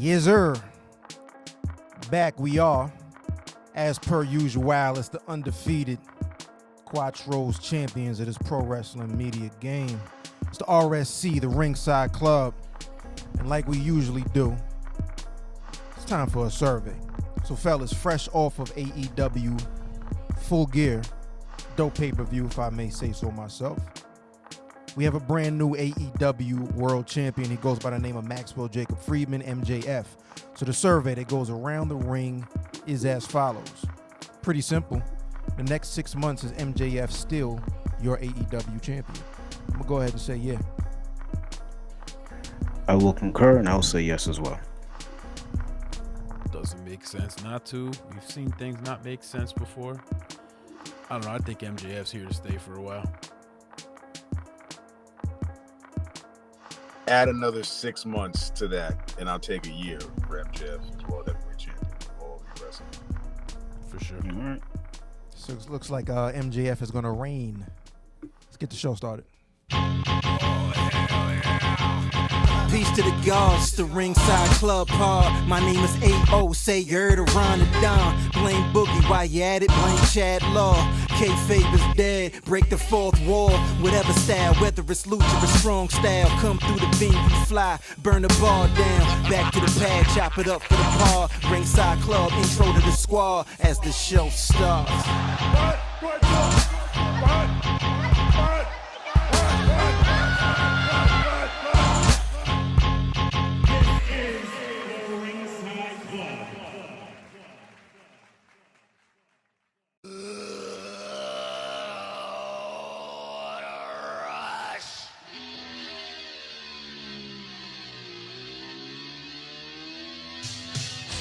Yes, sir. Back we are. As per usual, it's the undefeated Quattros champions of this pro wrestling media game. It's the RSC, the Ringside Club. And like we usually do, it's time for a survey. So fellas, fresh off of AEW Full Gear, dope pay-per-view if I may say so myself, we have a brand new AEW World Champion. He goes by the name of Maxwell Jacob Friedman, MJF. So the survey that goes around the ring is as follows. Pretty simple. The next 6 months, is MJF still your AEW champion? I'm going to go ahead and say yeah. I will concur, and I'll say yes as well. Doesn't make sense not to. We've seen things not make sense before. I don't know. I think MJF's here to stay for a while. Add another 6 months to that, and I'll take a year for MJF as World Heavyweight Champion of all the wrestling. For sure. All right. So it looks like MJF is going to reign. Let's get the show started. Peace to the gods, the Ringside Club Pod. My name is A.O. Say you're the Ron and Don. Blame Boogie while you at it, blame Chad Law. Kayfabe is dead, break the fourth wall. Whatever style, whether it's lucha or strong style. Come through the beam, you fly, burn the bar down. Back to the pad, chop it up for the par. Ringside Club, intro to the squad as the show starts.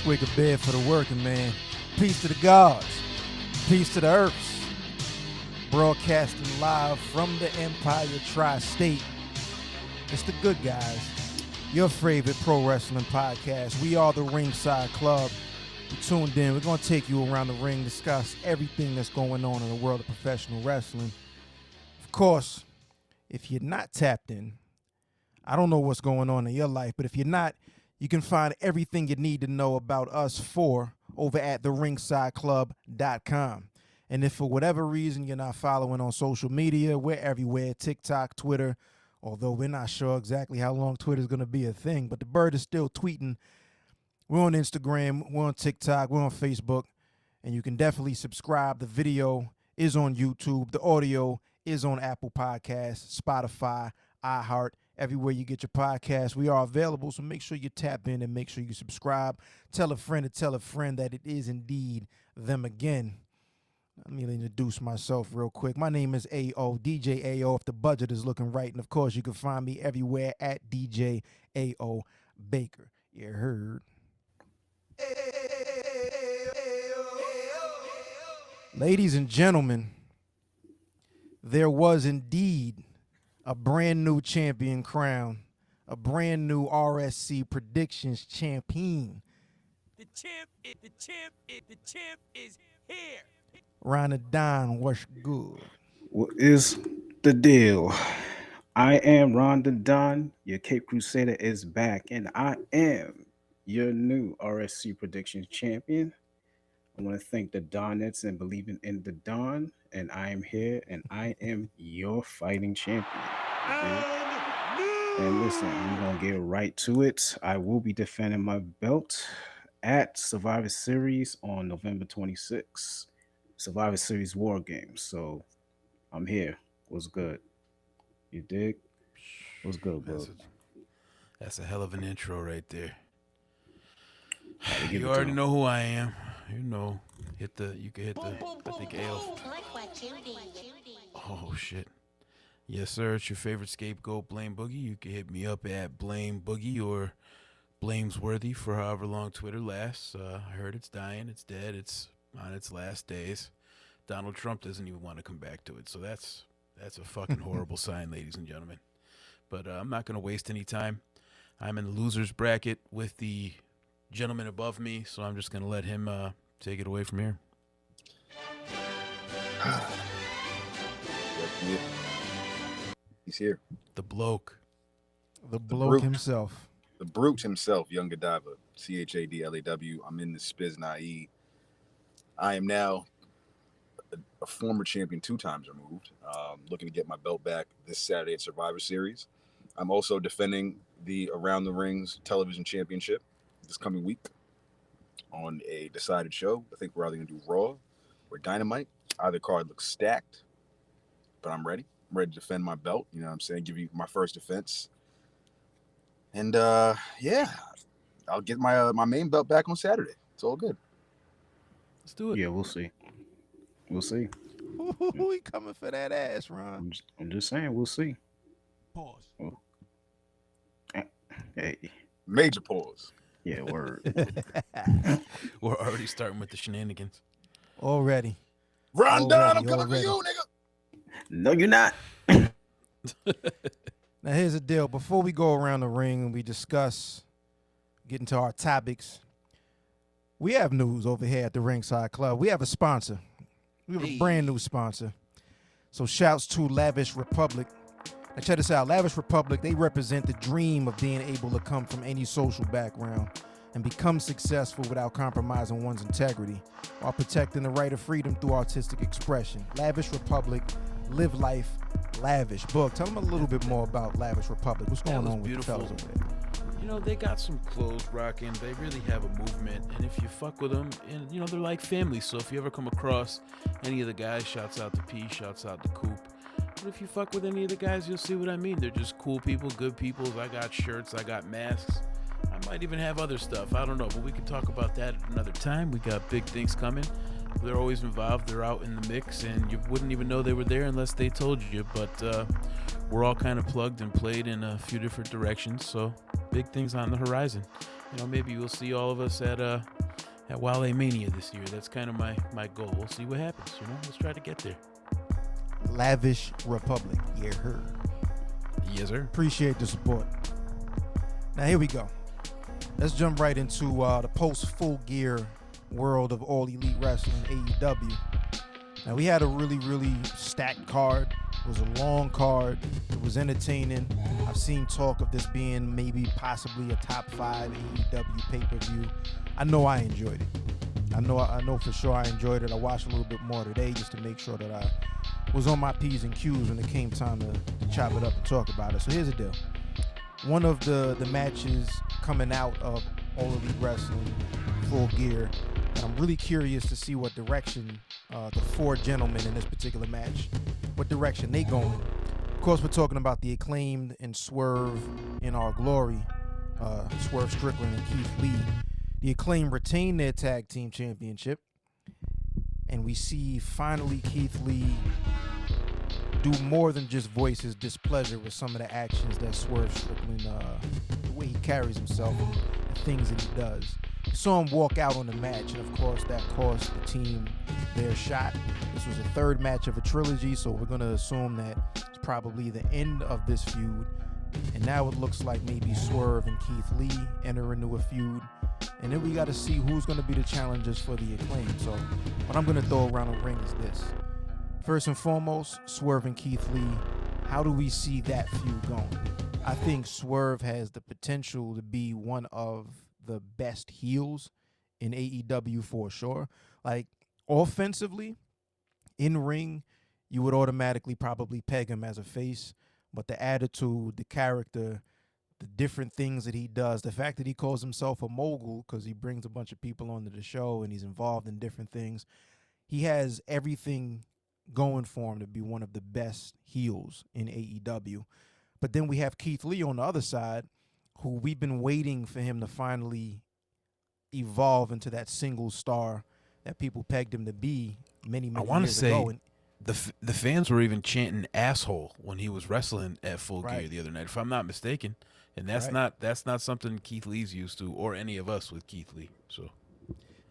Wake a bed for the working man. Peace to the gods. Peace to the earths. Broadcasting live from the Empire Tri-State. It's the good guys. Your favorite pro wrestling podcast. We are the Ringside Club. You're tuned in. We're going to take you around the ring, discuss everything that's going on in the world of professional wrestling. Of course, if you're not tapped in, I don't know what's going on in your life, but if you're not, you can find everything you need to know about us over at thringsideclub.com. And if for whatever reason you're not following on social media, we're everywhere, TikTok, Twitter, although we're not sure exactly how long Twitter is going to be a thing, but the bird is still tweeting. We're on Instagram, we're on TikTok, we're on Facebook, and you can definitely subscribe. The video is on YouTube. The audio is on Apple Podcasts, Spotify, iHeart, everywhere you get your podcast. We are available, so make sure you tap in and make sure you subscribe. Tell a friend to tell a friend that it is indeed them again. Let me introduce myself real quick. My name is A.O., DJ A.O. if the budget is looking right. And, of course, you can find me everywhere at DJ A.O. Baker. You heard? Ladies and gentlemen, there was indeed a brand new champion crown, a brand new RSC predictions champion. The champ is here. Ronadon, what's good? What is the deal? I am Ron the Don. Your Cape Crusader is back, and I am your new RSC predictions champion. I want to thank the Donettes and believing in the Don, and I am here, and I am your fighting champion. Okay? And listen, we're going to get right to it. I will be defending my belt at Survivor Series on November 26th. Survivor Series War Games. So I'm here. What's good? You dig? What's good, bro? That's a hell of an intro right there. Give You it already to know who I am. You know, you can hit the, I think AO. Oh, shit. Yes, sir. It's your favorite scapegoat, Blame Boogie. You can hit me up at Blame Boogie or Blamesworthy for however long Twitter lasts. I heard it's dying. It's dead. It's on its last days. Donald Trump doesn't even want to come back to it. So that's a fucking horrible sign, ladies and gentlemen. But I'm not going to waste any time. I'm in the loser's bracket with the gentleman above me, so I'm just going to let him take it away from here. He's here. The bloke. The bloke himself. the brute himself, Young Godiva, Chadlaw. I'm in the Spiz Naive. I am now a former champion 2 times removed, looking to get my belt back this Saturday at Survivor Series. I'm also defending the Around the Rings television championship this coming week on a decided show. I think we're either going to do Raw or Dynamite. Either card looks stacked, but I'm ready. I'm ready to defend my belt. You know what I'm saying? Give you my first defense. And, yeah, I'll get my main belt back on Saturday. It's all good. Let's do it. Yeah, we'll see. We'll see. He coming for that ass, Ron. I'm just saying, we'll see. Pause. Well, hey, Major pause. yeah, word. We're already starting with the shenanigans. Already. Rondon, I'm Already, coming for already. you, nigga. No, you're not. Now, here's the deal. Before we go around the ring and we discuss, get into our topics, we have news over here at the Ringside Club. We have a sponsor. We have a brand new sponsor. So shouts to Lavish Republic. Now check this out. Lavish Republic, they represent the dream of being able to come from any social background and become successful without compromising one's integrity while protecting the right of freedom through artistic expression. Lavish Republic, live life lavish. Book, tell them a little bit more about Lavish Republic. What's going on with the fellas over there? You know, they got some clothes rocking. They really have a movement. And if you fuck with them, and you know, they're like family. So if you ever come across any of the guys, shouts out to P, shouts out to Coop. But if you fuck with any of the guys, you'll see what I mean. They're just cool people, good people. I got shirts, I got masks. I might even have other stuff. I don't know, but we can talk about that at another time. We got big things coming. They're always involved. They're out in the mix, and you wouldn't even know they were there unless they told you. But we're all kind of plugged and played in a few different directions. So big things on the horizon. You know, maybe we'll see all of us at Wale Mania this year. That's kind of my goal. We'll see what happens. You know, let's try to get there. Lavish Republic. Yeah, heard. Yes, sir. Appreciate the support. Now, here we go. Let's jump right into the post-Full Gear world of All Elite Wrestling, AEW. Now, we had a really, really stacked card. It was a long card. It was entertaining. I've seen talk of this being maybe possibly a top 5 AEW pay-per-view. I know I enjoyed it. I know for sure I enjoyed it. I watched a little bit more today just to make sure that I was on my P's and Q's when it came time to chop it up and talk about it. So here's the deal. One of the matches coming out of All Elite Wrestling Full Gear, and I'm really curious to see what direction the 4 gentlemen in this particular match, what direction they going. Of course, we're talking about the Acclaimed and Swerve in Our Glory, Swerve Strickland and Keith Lee. The Acclaimed retain their tag team championship, and we see finally Keith Lee do more than just voice his displeasure with some of the actions that Swerve Strickland, the way he carries himself and the things that he does. We saw him walk out on the match, and of course that cost the team their shot. This was the 3rd match of a trilogy, so we're going to assume that it's probably the end of this feud. And now it looks like maybe Swerve and Keith Lee enter into a feud. And then we got to see who's going to be the challengers for the Acclaim. So what I'm going to throw around the ring is this. First and foremost, Swerve and Keith Lee. How do we see that feud going? I think Swerve has the potential to be one of the best heels in AEW for sure. Like, offensively, in ring, you would automatically probably peg him as a face. But the attitude, the character, the different things that he does, the fact that he calls himself a mogul because he brings a bunch of people onto the show and he's involved in different things, he has everything going for him to be one of the best heels in AEW. But then we have Keith Lee on the other side, who we've been waiting for him to finally evolve into that single star that people pegged him to be many years ago. I want to say the fans were even chanting asshole when he was wrestling at Full Gear the other night, if I'm not mistaken. And that's not something Keith Lee's used to, or any of us with Keith Lee. So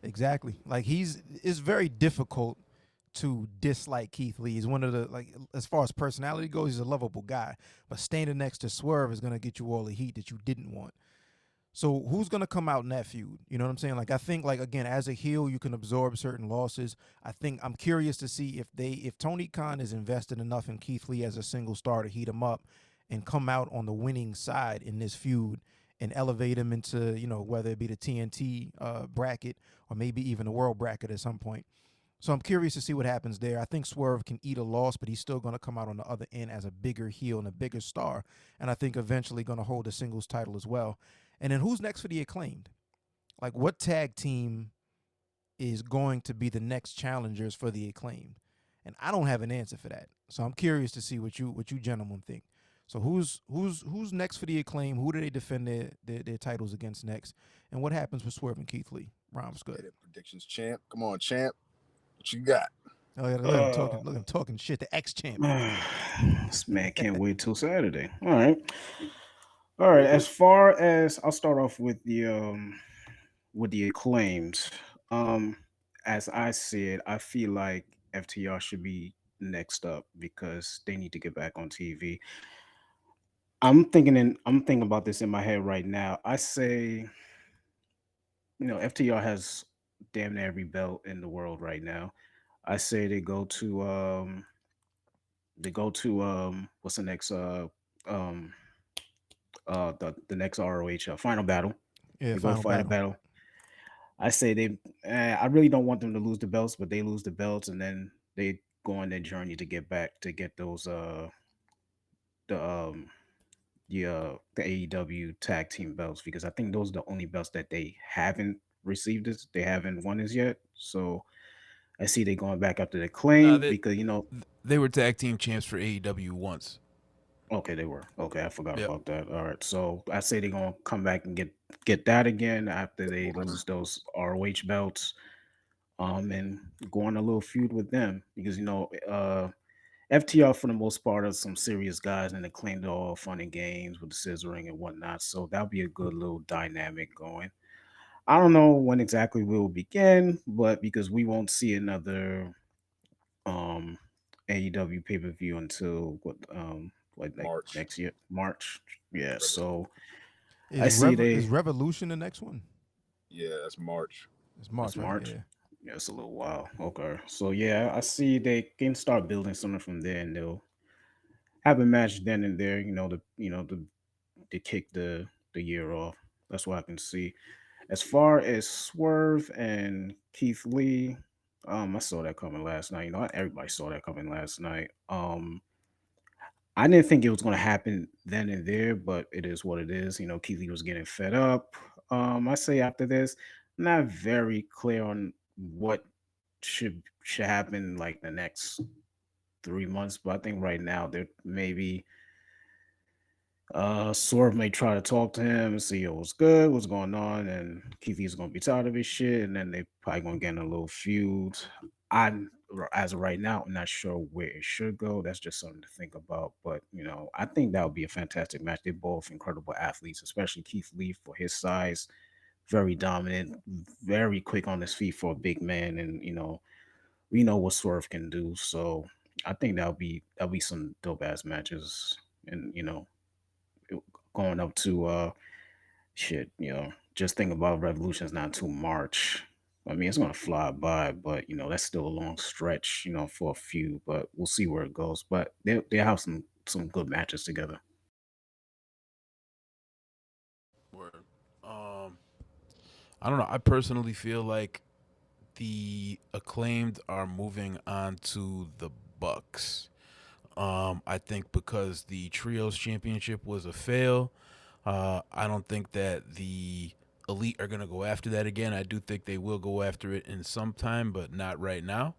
exactly. Like, it's very difficult to dislike Keith Lee. He's one of the, like, as far as personality goes, he's a lovable guy. But standing next to Swerve is going to get you all the heat that you didn't want. So who's going to come out in that feud? You know what I'm saying? Like, I think, like, again, as a heel, you can absorb certain losses. I'm curious to see if Tony Khan is invested enough in Keith Lee as a single star to heat him up and come out on the winning side in this feud and elevate him into, whether it be the TNT bracket or maybe even the world bracket at some point. So I'm curious to see what happens there. I think Swerve can eat a loss, but he's still going to come out on the other end as a bigger heel and a bigger star. And I think eventually going to hold the singles title as well. And then who's next for the Acclaimed? Like, what tag team is going to be the next challengers for the Acclaimed? And I don't have an answer for that. So I'm curious to see what you gentlemen think. So who's next for the Acclaim? Who do they defend their titles against next? And what happens with Swerve and Keith Lee? Rom's good. Predictions, champ. Come on, champ. What you got? Oh yeah, look him talking shit. The ex-champ. This man can't wait till Saturday. All right. As far as I'll start off with the Acclaims. As I said, I feel like FTR should be next up because they need to get back on TV. I'm thinking about this in my head right now. I say, FTR has damn near every belt in the world right now. I say what's the next um the next ROH Final Battle. Yeah, They go to final Final battle. Battle. I say I really don't want them to lose the belts, but they lose the belts and then they go on their journey to get back to get those the the AEW tag team belts because I think those are the only belts that they haven't received this. They haven't won this yet. So I see they going back after the Nah, claim because they were tag team champs for AEW once. okay, they were. Okay, I forgot Yep. about that. All right. So I say they're gonna come back and get that again after they lose those ROH belts. And go on a little feud with them because FTR for the most part are some serious guys and they claim they're all fun and games with the scissoring and whatnot. So that'll be a good little dynamic going. I don't know when exactly we'll begin, but because we won't see another um AEW pay-per-view until like March. next year, March. Yeah, so I Is see they Is Revolution the next one? Yeah, that's March. It's March, That's right? March. Yeah. Yeah, it's a little while. Okay. So yeah, I see they can start building something from there and they'll have a match then and there, to kick the year off. That's what I can see. As far as Swerve and Keith Lee, I saw that coming last night. Everybody saw that coming last night. I didn't think it was going to happen then and there, but it is what it is. Keith Lee was getting fed up. I say after this, I'm not very clear on what should happen like the next 3 months, but I think right now there maybe Swerve may try to talk to him and see what's good, what's going on, and Keith Lee's gonna be tired of his shit, and then they probably gonna get in a little feud. I'm As of right now, I'm not sure where it should go. That's just something to think about. But I think that would be a fantastic match. They're both incredible athletes, especially Keith Lee for his size, very dominant, very quick on his feet for a big man, and we know what Swerve can do. So I think that'll be some dope ass matches, and going up to shit, just think about Revolution's not too March. I mean, it's gonna fly by, but that's still a long stretch, for a few. But we'll see where it goes. But they have some good matches together. Word. I don't know. I personally feel like the Acclaimed are moving on to the Bucks. I think because the Trios Championship was a fail, I don't think that the Elite are going to go after that again. I do think they will go after it in some time, but not right now.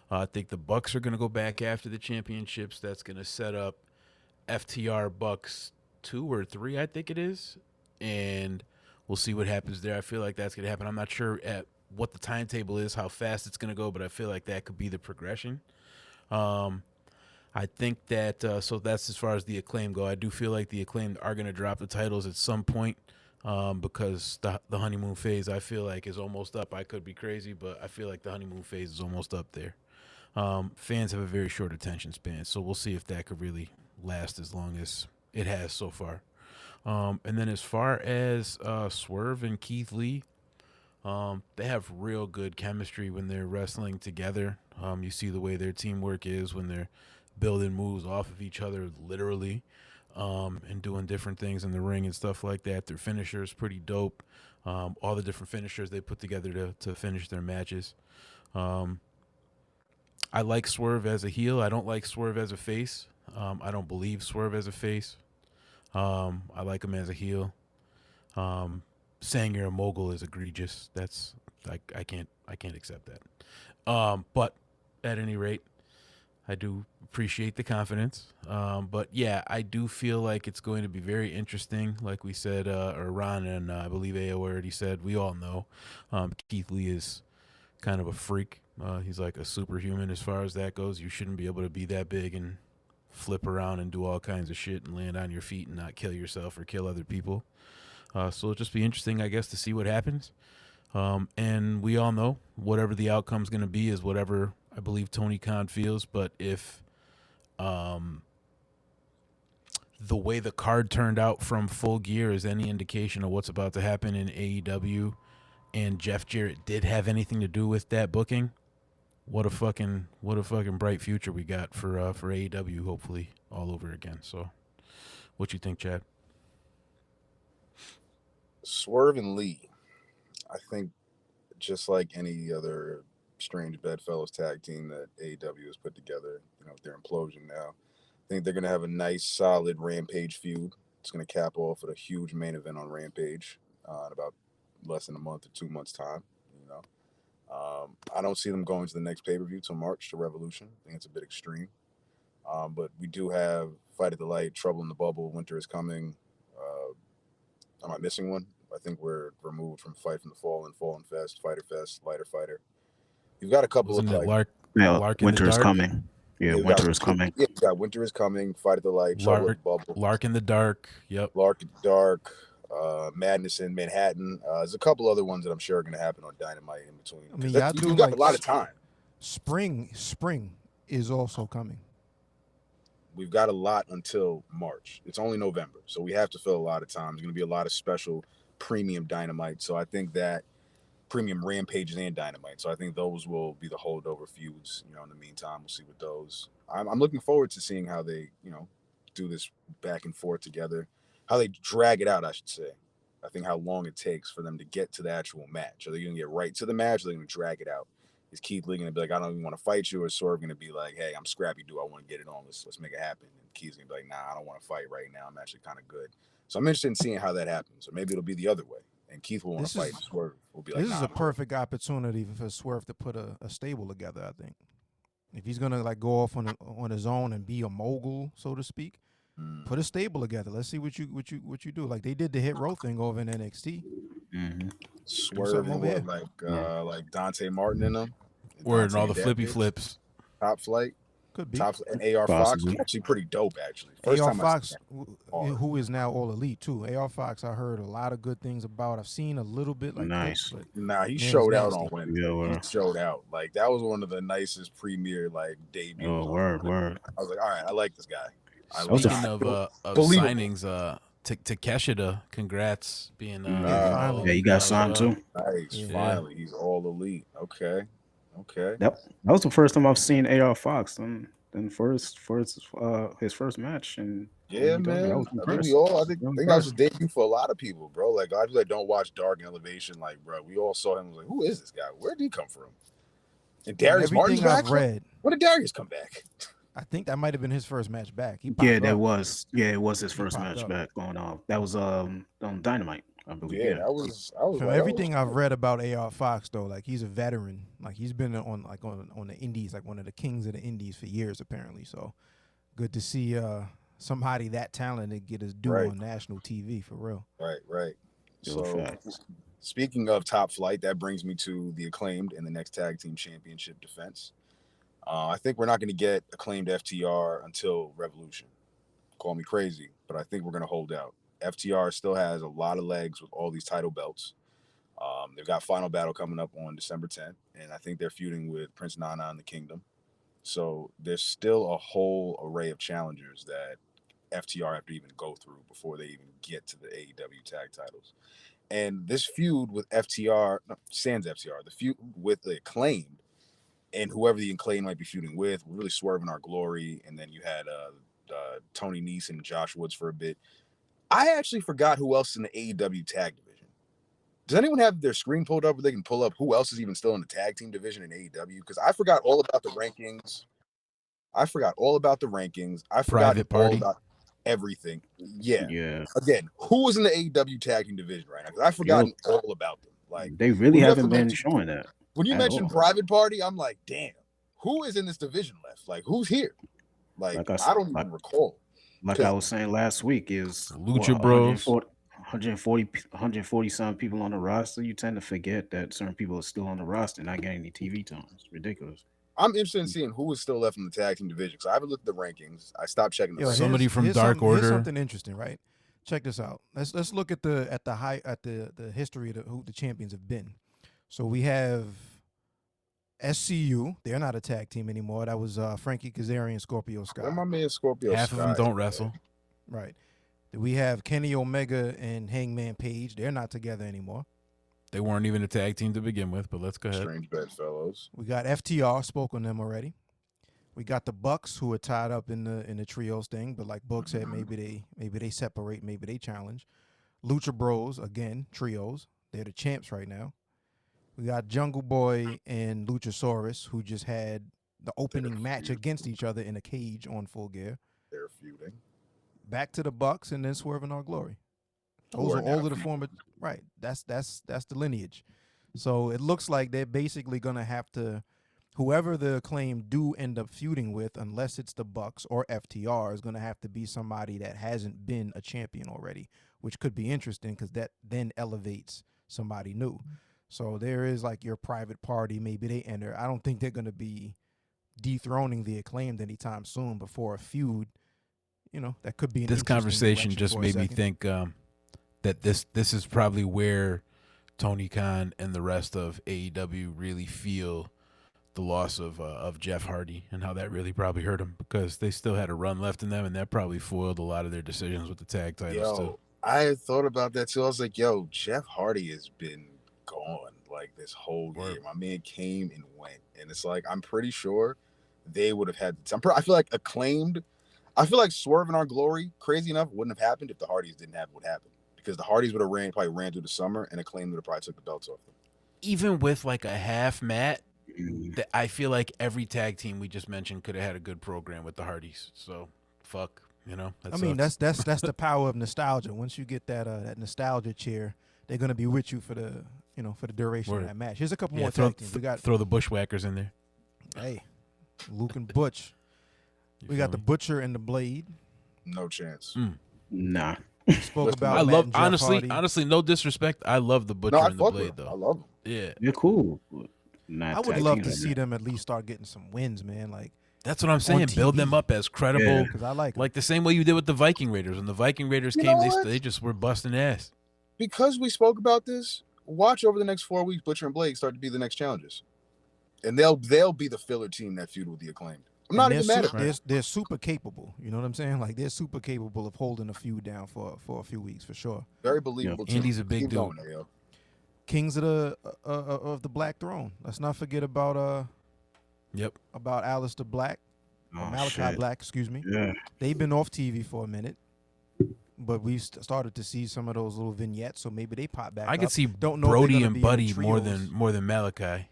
I think the Bucks are going to go back after the championships. That's going to set up FTR Bucks 2 or 3, I think it is. And we'll see what happens there. I feel like that's going to happen. I'm not sure at what the timetable is, how fast it's going to go, but I feel like that could be the progression. I think that, so that's as far as the Acclaim go. I do feel like the Acclaim are going to drop the titles at some point because the honeymoon phase, I feel like, is almost up. I could be crazy, but I feel like the honeymoon phase is almost up there. Fans have a very short attention span, so we'll see if that could really last as long as it has so far. And then as far as Swerve and Keith Lee, they have real good chemistry when they're wrestling together. You see the way their teamwork is when they're building moves off of each other, literally. and doing different things in the ring and stuff like that. Their finisher is pretty dope. All the different finishers they put together to finish their matches. I like Swerve as a heel. I don't like Swerve as a face. I don't believe Swerve as a face. I like him as a heel. Saying you're a mogul is egregious. That's I can't accept that. But at any rate, I do appreciate the confidence. But yeah, I do feel like it's going to be very interesting. Like we said, or Ron and I believe AO already said, we all know Keith Lee is kind of a freak. He's like a superhuman as far as that goes. You shouldn't be able to be that big and flip around and do all kinds of shit and land on your feet and not kill yourself or kill other people. So it'll just be interesting, I guess, to see what happens. And we all know whatever the outcome's going to be is whatever I believe Tony Khan feels. But if the way the card turned out from Full Gear is any indication of what's about to happen in AEW, and Jeff Jarrett did have anything to do with that booking, what a fucking bright future we got for AEW, hopefully all over again. So what you think, Chad? Swerve and Lee, I think, just like any other strange bedfellows tag team that AEW has put together, with their implosion now, I think they're going to have a nice, solid Rampage feud. It's going to cap off with a huge main event on Rampage in about less than a month or 2 months' time. I don't see them going to the next pay-per-view till March to Revolution. I think it's a bit extreme. But we do have Fight at the Light, Trouble in the Bubble, Winter is Coming. Am I missing one? I think we're removed from Fight from the Fallen, Fallen Fest, Fighter Fest, Lighter Fighter. You've got a couple Wasn't of it like Lark in the Winter is Dark? coming. Yeah, Winter is coming. Yeah, you got Winter is Coming, Fight at the Light, Trouble in the Bubble, Lark in the Dark. Yep. Lark in the Dark, Madness in Manhattan. There's a couple other ones that I'm sure are going to happen on Dynamite in between. I mean, y'all do you got like a lot of time. Spring is also coming. We've got a lot until March. It's only November, so we have to fill a lot of time. There's going to be a lot of special premium Dynamite. So I think that premium Rampages and Dynamite. So I think those will be the holdover feuds. In the meantime, we'll see what those. I'm looking forward to seeing how they, do this back and forth together, how they drag it out, I should say. I think how long it takes for them to get to the actual match. Are they going to get right to the match? Or are they going to drag it out? Is Keith Lee going to be like, I don't even want to fight you? Or Swerve going to be like, hey, I'm scrappy, dude. I want to get it on. Let's make it happen. And Keith's going to be like, nah, I don't want to fight right now. I'm actually kind of good. So I'm interested in seeing how that happens. Or maybe it'll be the other way. And Keith will want to fight. And Swerve will be like, this is a perfect opportunity for Swerve to put a stable together, I think. If he's going to like go off on his own and be a mogul, so to speak, put a stable together. Let's see what you do. Like they did the Hit Row thing over in NXT. Mm-hmm. Swerve and what, like Dante Martin in them. Word and all the flippy flips. Top Flight. Could be. And AR Fox was actually pretty dope, actually. First AR time Fox, who is now All Elite, too. AR Fox, I heard a lot of good things about. I've seen a little bit. Like Nice. Clips, nah, he showed out on Wednesday. Yeah, he showed out. Like, that was one of the nicest premiere, like, debuts. Oh, word. I was like, all right, I like this guy. Speaking of signings, Takeshita, congrats being yeah, you got signed too. Nice, Yeah. finally, he's All Elite. Okay. That was the first time I've seen AR Fox. And for his first match, and Yeah, man. I think that was his debut for a lot of people, bro. Like, guys that don't watch Dark and Elevation, like, bro, we all saw him. Was like, who is this guy? Where did he come from? And Darius Martin's back. When did Darius come back? I think that might have been his first match back. It was his first match back going on. That was on Dynamite, I believe. Yeah, that was From everything I've read about AR Fox, though, like he's a veteran. Like he's been on the indies, like one of the kings of the indies for years, apparently. So good to see somebody that talented get his due on national TV for real. Right. So speaking of Top Flight, that brings me to the Acclaimed in the next tag team championship defense. I think we're not going to get Acclaimed FTR until Revolution. Call me crazy, but I think we're going to hold out. FTR still has a lot of legs with all these title belts. They've got Final Battle coming up on December 10th, and I think they're feuding with Prince Nana and the Kingdom. So there's still a whole array of challengers that FTR have to even go through before they even get to the AEW tag titles. And this feud with FTR, the feud with the Acclaimed, and whoever the Acclaimed might be feuding with, we're really swerving our glory. And then you had Tony Nese and Josh Woods for a bit. I actually forgot who else is in the AEW tag division. Does anyone have their screen pulled up where they can pull up who else is even still in the tag team division in AEW? Because I forgot all about the rankings. I forgot all Private all Party. about everything. Yeah. Yeah. Again, who is in the AEW tag team division right now? Because I've forgotten all about them. Like, They really when you haven't been mention- showing that. When you at mentioned all. Private Party, I'm like, damn, who is in this division left? Like, who's here? Like I don't even recall. Like I was saying last week, is Lucha Bros. 140 some people on the roster. You tend to forget that certain people are still on the roster and not getting any TV time. It's ridiculous. I'm interested in seeing who is still left in the tag team division. So I haven't looked at the rankings. I stopped checking the Yo, rankings. Somebody from here's Dark Order. Here's something interesting, right? Check this out. Let's look at the history of who the champions have been. So we have SCU. They're not a tag team anymore. That was Frankie Kazarian and Scorpio Sky. Where my man Scorpio Half Sky of them is, don't man. wrestle. Right. We have Kenny Omega and Hangman Page. They're not together anymore. They weren't even a tag team to begin with, but let's go ahead. Strange bedfellows. We got FTR. Spoke on them already. We got the Bucks, who are tied up in the trios thing, but like Book said, maybe they separate, maybe they challenge. Lucha Bros, again, trios. They're the champs right now. We got Jungle Boy and Luchasaurus, who just had the opening match against each other in a cage on Full Gear. They're feuding. Back to the Bucks and then Swerve in Our Glory. Who Those are are all now of the feuding. former. Right. That's the lineage. So it looks like they're basically gonna have to, whoever the Acclaim do end up feuding with, unless it's the Bucks or FTR, is gonna have to be somebody that hasn't been a champion already, which could be interesting because that then elevates somebody new. So there is like your Private Party. Maybe they enter. I don't think they're gonna be dethroning the Acclaimed anytime soon. Before a feud, that could be an This interesting conversation direction just for a made me second. think that this is probably where Tony Khan and the rest of AEW really feel the loss of Jeff Hardy and how that really probably hurt him, because they still had a run left in them, and that probably foiled a lot of their decisions with the tag titles too. I had thought about that too. I was like, yo, Jeff Hardy has been gone like this whole year. My man came and went. And it's like, I'm pretty sure they would have had I feel like Acclaimed. I feel like Swerve in Our Glory, crazy enough, wouldn't have happened if the Hardys didn't have what happened. Because the Hardys would have probably ran through the summer, and Acclaimed would have probably took the belts off them. Even with like a half mat, I feel like every tag team we just mentioned could have had a good program with the Hardys. So fuck, I mean, that's the power of nostalgia. Once you get that nostalgia cheer, they're gonna be with you for the duration of that match. Here's a couple more tag teams. We got throw the Bushwhackers in there. Hey, Luke and Butch. We got the Butcher and the Blade. No chance. Nah. Spoke about. I Matt love and Jeff Hardy. honestly, no disrespect. I love the Butcher and the Blade though. I love them. Yeah, They're cool. I would love to see them at least start getting some wins, man. Like, that's what I'm saying. Build them up as credible, because I like the same way you did with the Viking Raiders. When the Viking Raiders came, they just were busting ass. Because we spoke about this, watch over the next 4 weeks, Butcher and Blade start to be the next challengers. And they'll be the filler team that feud with the Acclaimed. I'm not even mad at them. They're super capable. You know what I'm saying? Like, they're super capable of holding a feud down for a few weeks for sure. Very believable team. Andy's a big Keep dude. going there, yo. Kings of the Black Throne. Let's not forget about about Aleister Black, or Malachi Black, excuse me. Yeah. They've been off TV for a minute, but we've started to see some of those little vignettes, so maybe they pop back. I could up. see Don't know if they're Brody gonna and be in the Buddy more trios. than Malachi.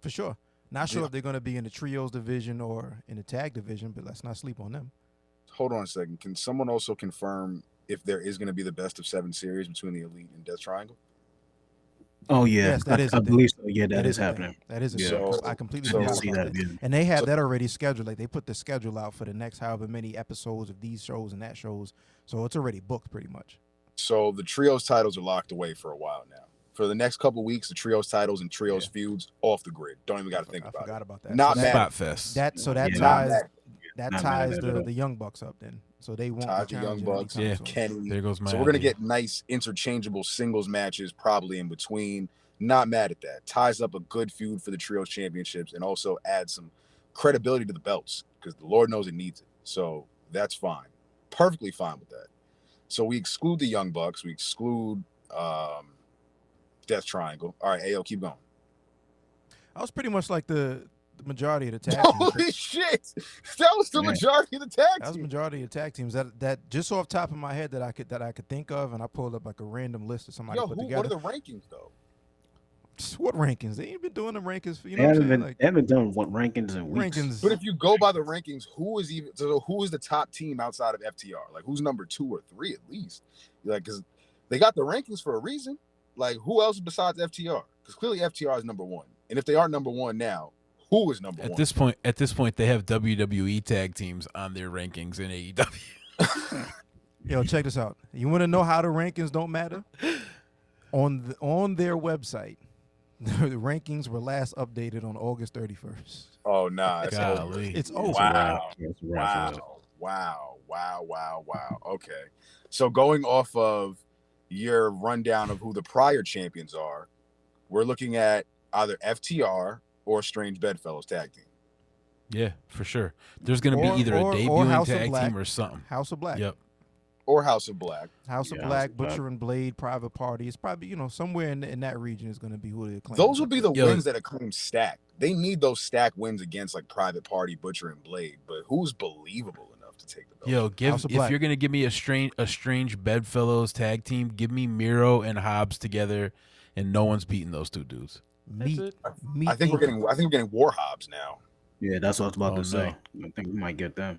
For sure. Not sure if they're going to be in the trios division or in the tag division, but let's not sleep on them. Hold on a second. Can someone also confirm if there is going to be the best of 7 series between the Elite and Death Triangle? Oh yeah, Yes, that is. I a thing. believe so. Yeah, that is a thing. happening. That is a Yeah. thing. So- I completely so- forgot see about that, that. yeah. And they have that already scheduled. Like, they put the schedule out for the next however many episodes of these shows and that shows. So it's already booked pretty much. So the trios titles are locked away for a while now. For the next couple weeks, the trios titles and trios feuds off the grid. Don't even got to think I about forgot it. about that. Not So mad. Spot Fest. that Yeah. ties Not mad ties at it at all. the Young Bucks up then. So they won't Ties be the Young challenging Bucks, anytime Yeah. soon. Kenny. There goes my So we're going to idea. get nice interchangeable singles matches probably in between. Not mad at that. Ties up a good feud for the trios championships and also adds some credibility to the belts because the Lord knows it needs it. So that's fine. Perfectly fine with that. So we exclude the Young Bucks. We exclude Death Triangle. All right, Ayo, keep going. I was pretty much like the the majority of the tag teams. Holy shit! That was the Man. majority of the tag That was the team. majority of tag teams that just off top of my head that I could think of, and I pulled up like a random list of somebody Yo, put what together. are the rankings though? What rankings? They ain't been doing them rankings for, you They know what I'm haven't saying? been Like they haven't done what rankings in weeks. rankings. But if you go by the rankings, who is the top team outside of FTR? Like, who's number 2 or 3 at least? Like, because they got the rankings for a reason. Like, who else besides FTR? Because clearly FTR is number 1, and if they are number 1 now, who is number 1? At this point, they have WWE tag teams on their rankings in AEW. Yo, check this out. You want to know how the rankings don't matter? On their website, the rankings were last updated on August 31st. Oh nah, it's over. Golly. It's over. Wow. That's a wrap. Wow. Okay. So going off of your rundown of who the prior champions are, we're looking at either FTR or Strange Bedfellows tag team. Yeah, for sure. There's going to Or- be either or a debuting House of tag Black. team or something. House of Black. Yep. Or House of Black. House of Yeah, Black, House of Black. Butcher and Blade, Private Party. It's probably, somewhere in that region is going to be who they claim. Those will be the Yo. wins that Acclaim stack. They need those stack wins against like Private Party, Butcher, and Blade. But who's believable enough to take the belt? Yo, House of if Black. you're gonna give me a strange Bedfellows tag team, give me Miro and Hobbs together, and no one's beating those two dudes. meat. I think we're getting War Hobbs now. Yeah, that's what I was about Oh, to say. I think we might get them.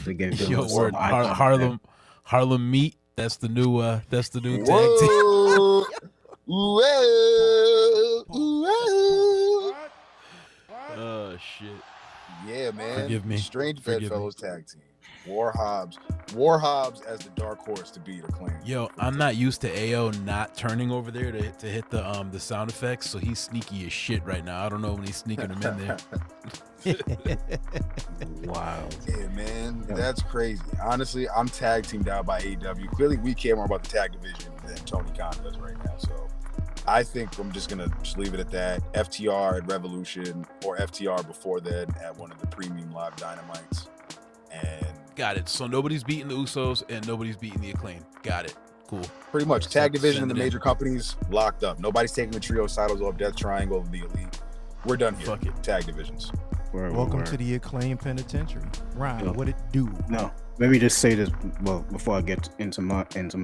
To get them Yo, some word, icon. Harlem Meat. That's the new tag team. Whoa. Whoa. Whoa. Oh shit. Yeah, man. Forgive me. Strange Forgive Bedfellows tag team. War Hobbs as the dark horse to beat Acclaim. Yo, I'm not used to AO not turning over there to hit the sound effects, so he's sneaky as shit right now. I don't know when he's sneaking them in there. Wow. Yeah, man. Yeah. That's crazy. Honestly, I'm tag teamed out by AEW. Clearly, we care more about the tag division than Tony Khan does right now. So I think I'm just going to leave it at that. FTR at Revolution or FTR before then at one of the premium live dynamites. And Got it. So nobody's beating the Usos and nobody's beating the Acclaim. Got it. Cool. pretty much tag division in the Send it in. major companies locked up. Nobody's taking the trio titles off Death Triangle and the Elite. We're done here. Fuck it. Tag divisions. Welcome to the Acclaim Penitentiary. Ryan, Yeah. what it do? No, let me just say this. Well, before I get into my thing,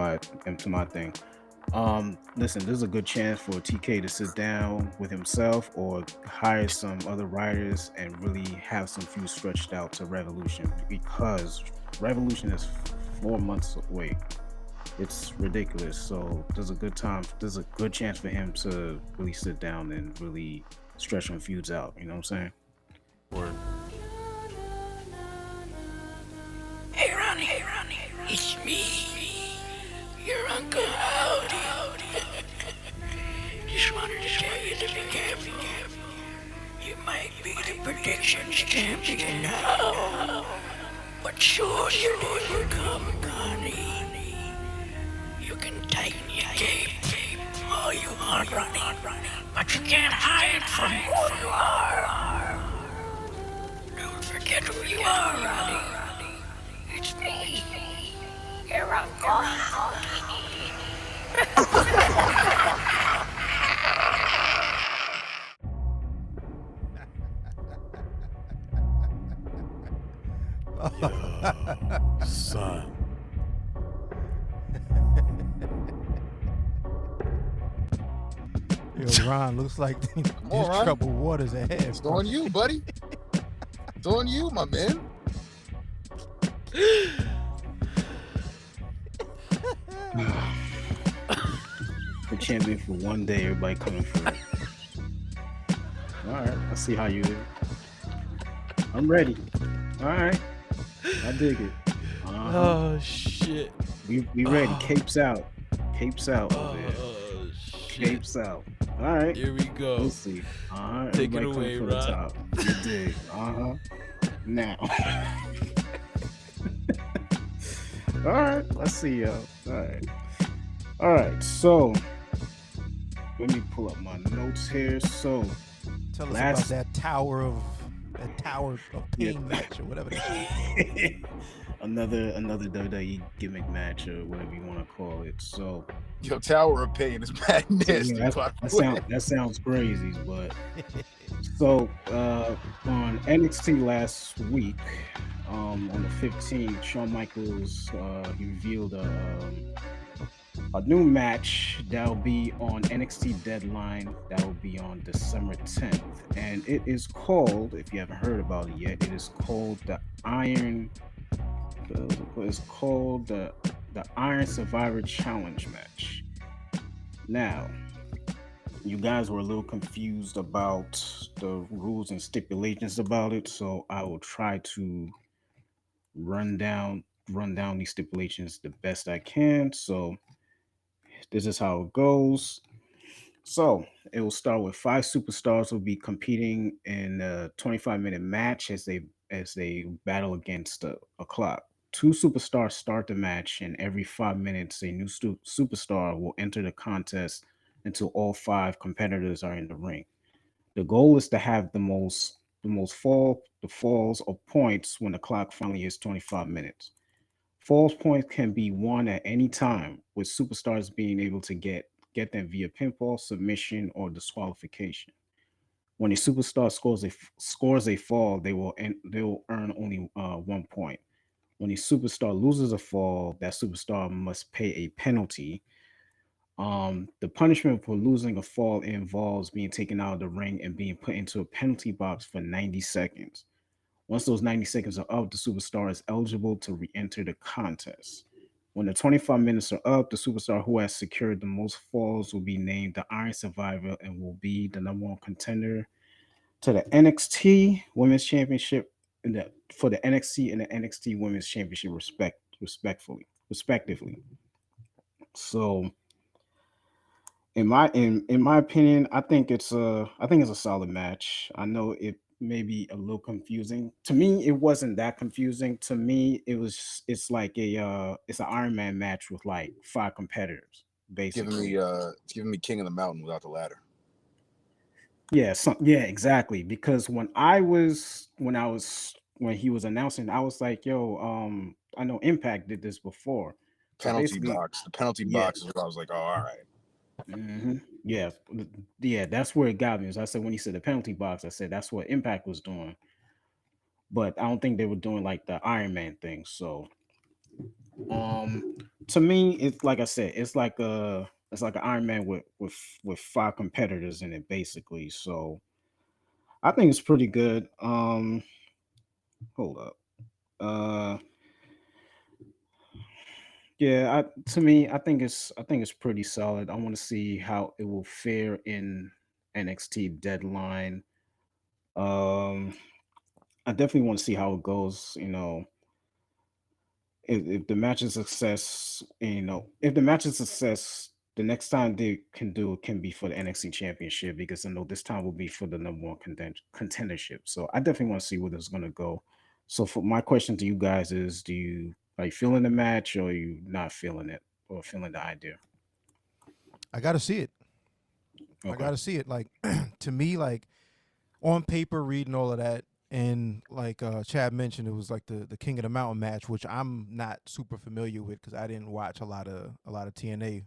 listen, there's a good chance for TK to sit down with himself or hire some other writers and really have some feuds stretched out to Revolution, because Revolution is 4 months away. It's ridiculous. So there's a good chance for him to really sit down and really stretch some feuds out. You know what I'm saying? Word. Hey Ronnie, it's me, your Uncle Howdy. Just wanted to tell you to be careful. You might be the predictions champion now, but soon your day will come, honey. You can tighten your cape all you want, Ronnie, but you can't hide from who you are. Don't forget who you are, Ronnie. It's me, your Uncle Howdy. Son. Yo, Ron, looks like there's on, Ron. troubled waters ahead. It's on you, buddy. It's on you, my man. The champion for one day, everybody coming for it. All right, I see how you do. I'm ready. All right, I dig it. Oh shit. We ready. Capes out. Capes out over there. Oh shit. Capes out. All right. Here we go. We'll see. Take it Everybody away, coming for the Ron. top. You dig. Now. All right. Let's see, y'all. All right. So let me pull up my notes here. So Tell us Last- about that tower of pain Yeah. match or whatever. That is. another WWE gimmick match or whatever you want to call it. So, Yo, Tower of Pain is mad nasty. that sounds crazy, but so on NXT last week, on the 15th, Shawn Michaels he revealed a new match that'll be on NXT Deadline. That will be on December 10th, and it is called, if you haven't heard about it yet, it is called the Iron. It's called the Iron Survivor Challenge match. Now, you guys were a little confused about the rules and stipulations about it, so I will try to run down these stipulations the best I can. So this is how it goes. So it will start with 5 superstars will be competing in a 25-minute match as they battle against a clock. 2 superstars start the match, and every 5 minutes, a new superstar will enter the contest until all 5 competitors are in the ring. The goal is to have the falls or points when the clock finally hits 25 minutes. Falls points can be won at any time, with superstars being able to get them via pinfall, submission, or disqualification. When a superstar scores a fall, they will earn only 1 point. When a superstar loses a fall, that superstar must pay a penalty. The punishment for losing a fall involves being taken out of the ring and being put into a penalty box for 90 seconds. Once those 90 seconds are up, the superstar is eligible to re-enter the contest. When the 25 minutes are up, the superstar who has secured the most falls will be named the Iron Survivor and will be the #1 contender to the NXT Women's Championship for the NXT and the NXT Women's Championship respectively. So in my opinion, I think it's a solid match. I know it may be a little confusing. To me, it wasn't that confusing. To me, it's like it's an Iron Man match with like 5 competitors, basically. It's giving me King of the Mountain without the ladder. Yeah, exactly. Because when he was announcing, I was like, yo, I know Impact did this before. So Penalty basically, box. The penalty yeah. box is what I was like, oh, all right. Yeah, yeah, that's where it got me. As I said, when he said the penalty box, I said that's what Impact was doing, but I don't think they were doing like the Iron Man thing. So, to me, it's like I said, it's like an Iron Man with 5 competitors in it, basically. So, I think it's pretty good. Hold up. Uh, yeah, to me, I think it's pretty solid. I want to see how it will fare in NXT Deadline. Um, I definitely want to see how it goes. You know, if the match is a success, if the match is a success, the next time they can do it can be for the NXT Championship because I know this time will be for the #1 contendership. So I definitely want to see where this is going to go. So for my question to you guys is, are you feeling the match or are you not feeling it or feeling the idea? I got to see it. I Okay. got to see it. Like, to me, like, on paper, reading all of that, and like Chad mentioned, it was like the King of the Mountain match, which I'm not super familiar with because I didn't watch a lot of TNA.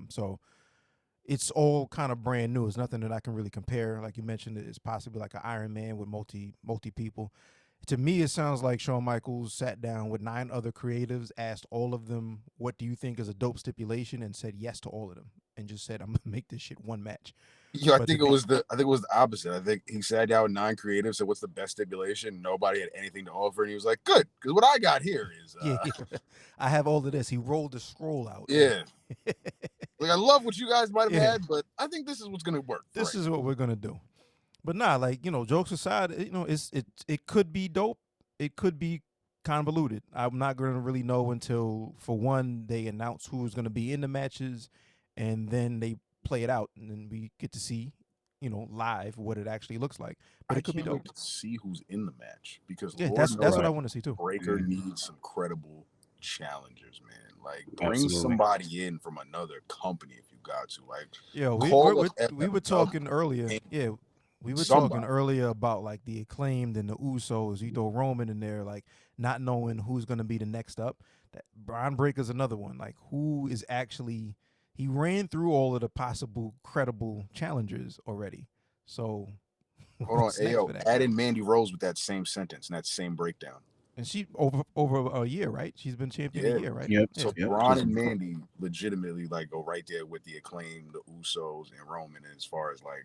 So it's all kind of brand new. It's nothing that I can really compare. Like you mentioned, it's possibly like an Iron Man with multi people. To me, it sounds like Shawn Michaels sat down with 9 other creatives, asked all of them, "What do you think is a dope stipulation?" and said yes to all of them, and just said, "I'm gonna make this shit one match." Yo, I But think it was the opposite. I think he sat down with 9 creatives, said, "What's the best stipulation?" Nobody had anything to offer, and he was like, "Good, because what I got here is, yeah, I have all of this. He rolled the scroll out. yeah, like I love what you guys might have Yeah. had, but I think this is what's gonna work. This is what we're gonna do. But nah, like, jokes aside, it could be dope. It could be convoluted. I'm not gonna really know until, for one, they announce who's gonna be in the matches, and then they play it out, and then we get to see, live what it actually looks like. But I it could be can't dope. wait to see who's in the match because Yeah, Lord that's knows what I want to see too. Breaker needs some credible challengers, man. Like bring Absolutely. somebody in from another company if you got to. Like Yeah, call up we were FMW. talking earlier. Yeah, We were Somebody. talking earlier about like the Acclaimed and the Usos. You throw Roman in there, like not knowing who's going to be the next up. That Braun Breaker's another one. Like who is actually? He ran through all of the possible credible challengers already. So Hold on, what's next Ayo, for that add guy? in Mandy Rose with that same sentence and that same breakdown. And she over a year, right? She's been champion Yeah. a year, right? Yep. Yeah. So Yep. Braun and Mandy legitimately like go right there with the Acclaim, the Usos, and Roman as far as like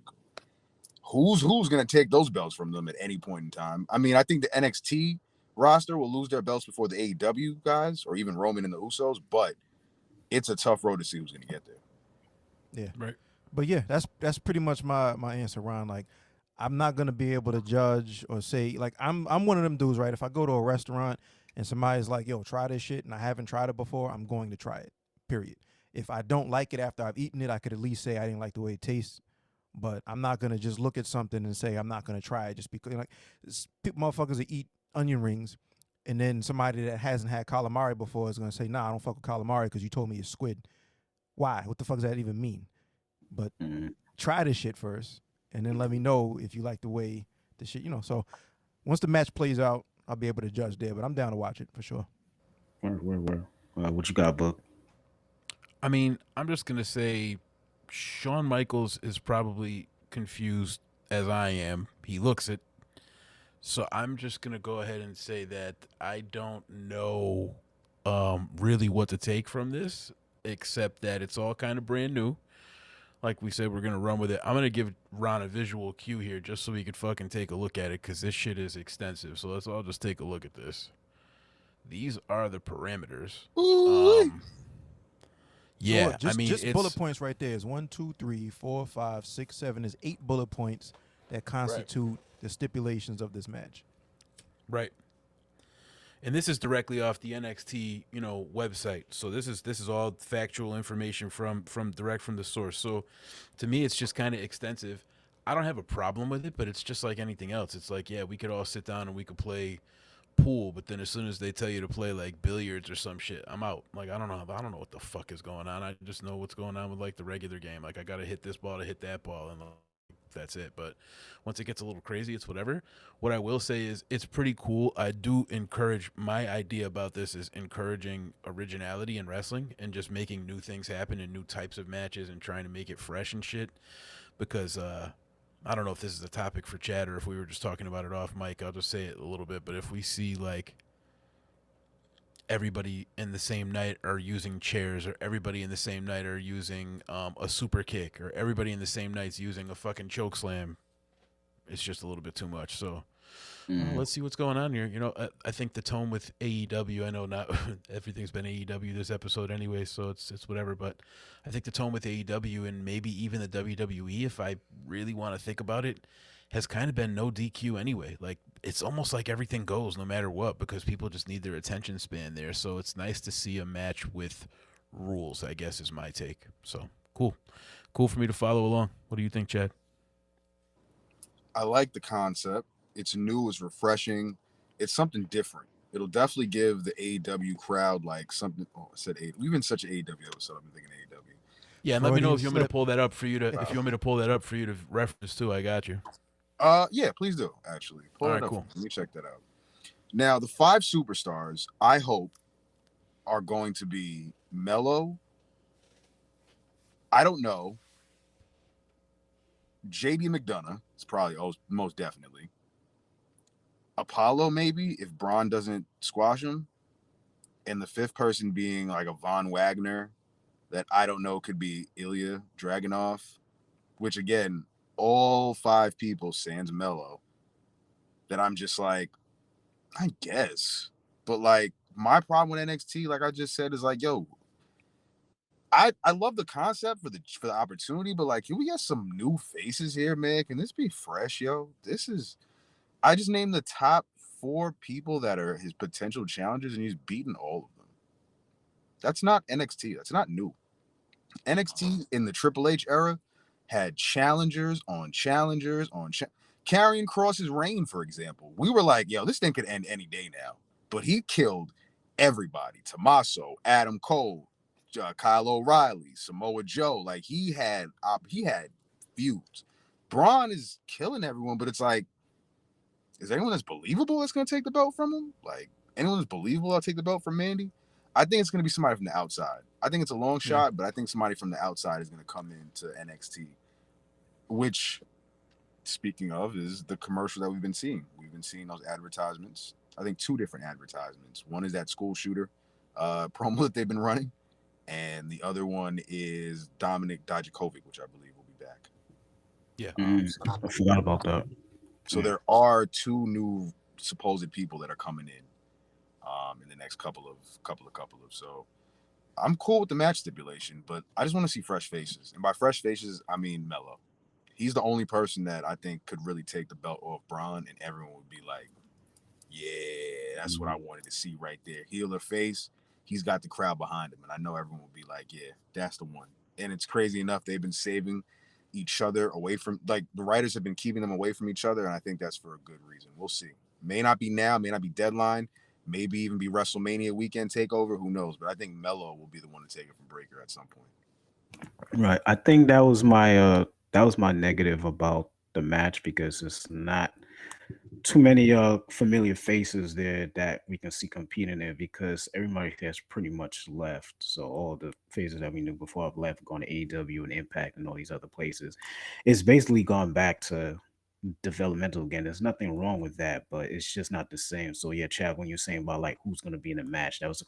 who's gonna take those belts from them at any point in time. I mean, I think the NXT roster will lose their belts before the AEW guys or even Roman and the Usos, but it's a tough road to see who's gonna get there. Yeah. Right. But yeah, that's pretty much my answer, Ron. Like, I'm not gonna be able to judge or say like I'm one of them dudes, right? If I go to a restaurant and somebody's like, "Yo, try this shit," and I haven't tried it before, I'm going to try it. Period. If I don't like it after I've eaten it, I could at least say I didn't like the way it tastes. But I'm not gonna just look at something and say I'm not gonna try it just because like motherfuckers that eat onion rings, and then somebody that hasn't had calamari before is gonna say, "Nah, I don't fuck with calamari because you told me it's squid." Why? What the fuck does that even mean? But try this shit first, and then let me know if you like the way the shit, So once the match plays out, I'll be able to judge there. But I'm down to watch it for sure. Where? What you got, Book? I mean, I'm just gonna say, Shawn Michaels is probably confused as I am. He looks it, so I'm just gonna go ahead and say that I don't know really what to take from this, except that it's all kind of brand new. Like we said, we're gonna run with it. I'm gonna give Ron a visual cue here, just so he could fucking take a look at it, because this shit is extensive. So let's all just take a look at this. These are the parameters. Yeah, So just, I mean, just it's bullet points right there is 1, 2, 3, 4, 5, 6, 7. Is 8 bullet points that constitute the stipulations of this match. right. And this is directly off the NXT, website. So this is all factual information from direct from the source. So to me, it's just kind of extensive. I don't have a problem with it, but it's just like anything else. It's like, yeah, we could all sit down and we could play pool, but then as soon as they tell you to play like billiards or some shit, I'm out. Like I don't know what the fuck is going on. I just know what's going on with like the regular game. Like I gotta hit this ball to hit that ball, and that's it. But once it gets a little crazy, it's whatever. What I will say is it's pretty cool. I do encourage, my idea about this is encouraging originality in wrestling and just making new things happen and new types of matches and trying to make it fresh and shit. Because I don't know if this is a topic for Chad or if we were just talking about it off mic. I'll just say it a little bit. But if we see like everybody in the same night are using chairs, or everybody in the same night are using a super kick, or everybody in the same night's using a fucking choke slam, it's just a little bit too much. So let's see what's going on here. I think the tone with AEW, I know not everything's been AEW this episode anyway, so it's whatever, but I think the tone with AEW and maybe even the WWE, if I really want to think about it, has kind of been no DQ anyway. Like it's almost like everything goes no matter what, because people just need their attention span there. So it's nice to see a match with rules, I guess, is my take. So cool for me to follow along. What do you think, Chad? I like the concept. It's new, it's refreshing, it's something different. It'll definitely give the AEW crowd like something. Oh, I said AEW. We've been such an AEW episode. I've been thinking AEW. Yeah, and let me know Freudian if you want me to slip. pull that up for you to if you want me to pull that up for you to reference too. I got you. Yeah, please do. Actually, pull All it right, up. cool. Let me check that out. Now, the 5 superstars, I hope, are going to be Mello. I don't know. JD McDonough is probably most definitely. Apollo, maybe, if Braun doesn't squash him. And the 5th person being like a Von Wagner that I don't know could be Ilya Dragunov, which again, all 5 people, sans Mello, that I'm just like, I guess. But like my problem with NXT, like I just said, is like, yo, I love the concept for the opportunity, but like, can we get some new faces here, man? Can this be fresh, yo? I just named the top 4 people that are his potential challengers, and he's beaten all of them. That's not NXT. That's not new. NXT in the Triple H era had challengers on challengers on Karrion Kross's reign, for example. We were like, yo, this thing could end any day now. But he killed everybody. Tommaso, Adam Cole, Kyle O'Reilly, Samoa Joe. Like he had feuds. Braun is killing everyone, but it's like, is anyone that's believable that's going to take the belt from him? Like, anyone that's believable that'll take the belt from Mandy? I think it's going to be somebody from the outside. I think it's a long shot, but I think somebody from the outside is going to come into NXT, which, speaking of, is the commercial that we've been seeing. We've been seeing those advertisements. I think 2 different advertisements. One is that school shooter promo that they've been running, and the other one is Dominic Dijakovic, which I believe will be back. Yeah. I forgot about that. So there are 2 new supposed people that are coming in the next couple of. So I'm cool with the match stipulation, but I just want to see fresh faces. And by fresh faces, I mean Mello. He's the only person that I think could really take the belt off Braun, and everyone would be like, yeah, that's what I wanted to see right there. Heel or face, he's got the crowd behind him, and I know everyone will be like, yeah, that's the one. And it's crazy enough, they've been saving each other away from, like, the writers have been keeping them away from each other, and I think that's for a good reason. We'll see. May not be now, may not be deadline, maybe even be WrestleMania weekend takeover, who knows? But I think Mello will be the one to take it from Breaker at some point. Right. I think that was my negative about the match, because it's not too many familiar faces there that we can see competing there, because everybody has pretty much left. So all the faces that we knew before have left, gone to AEW and Impact and all these other places. It's basically gone back to developmental again. There's nothing wrong with that, but it's just not the same. So yeah, Chad, when you're saying about like who's going to be in the match, that was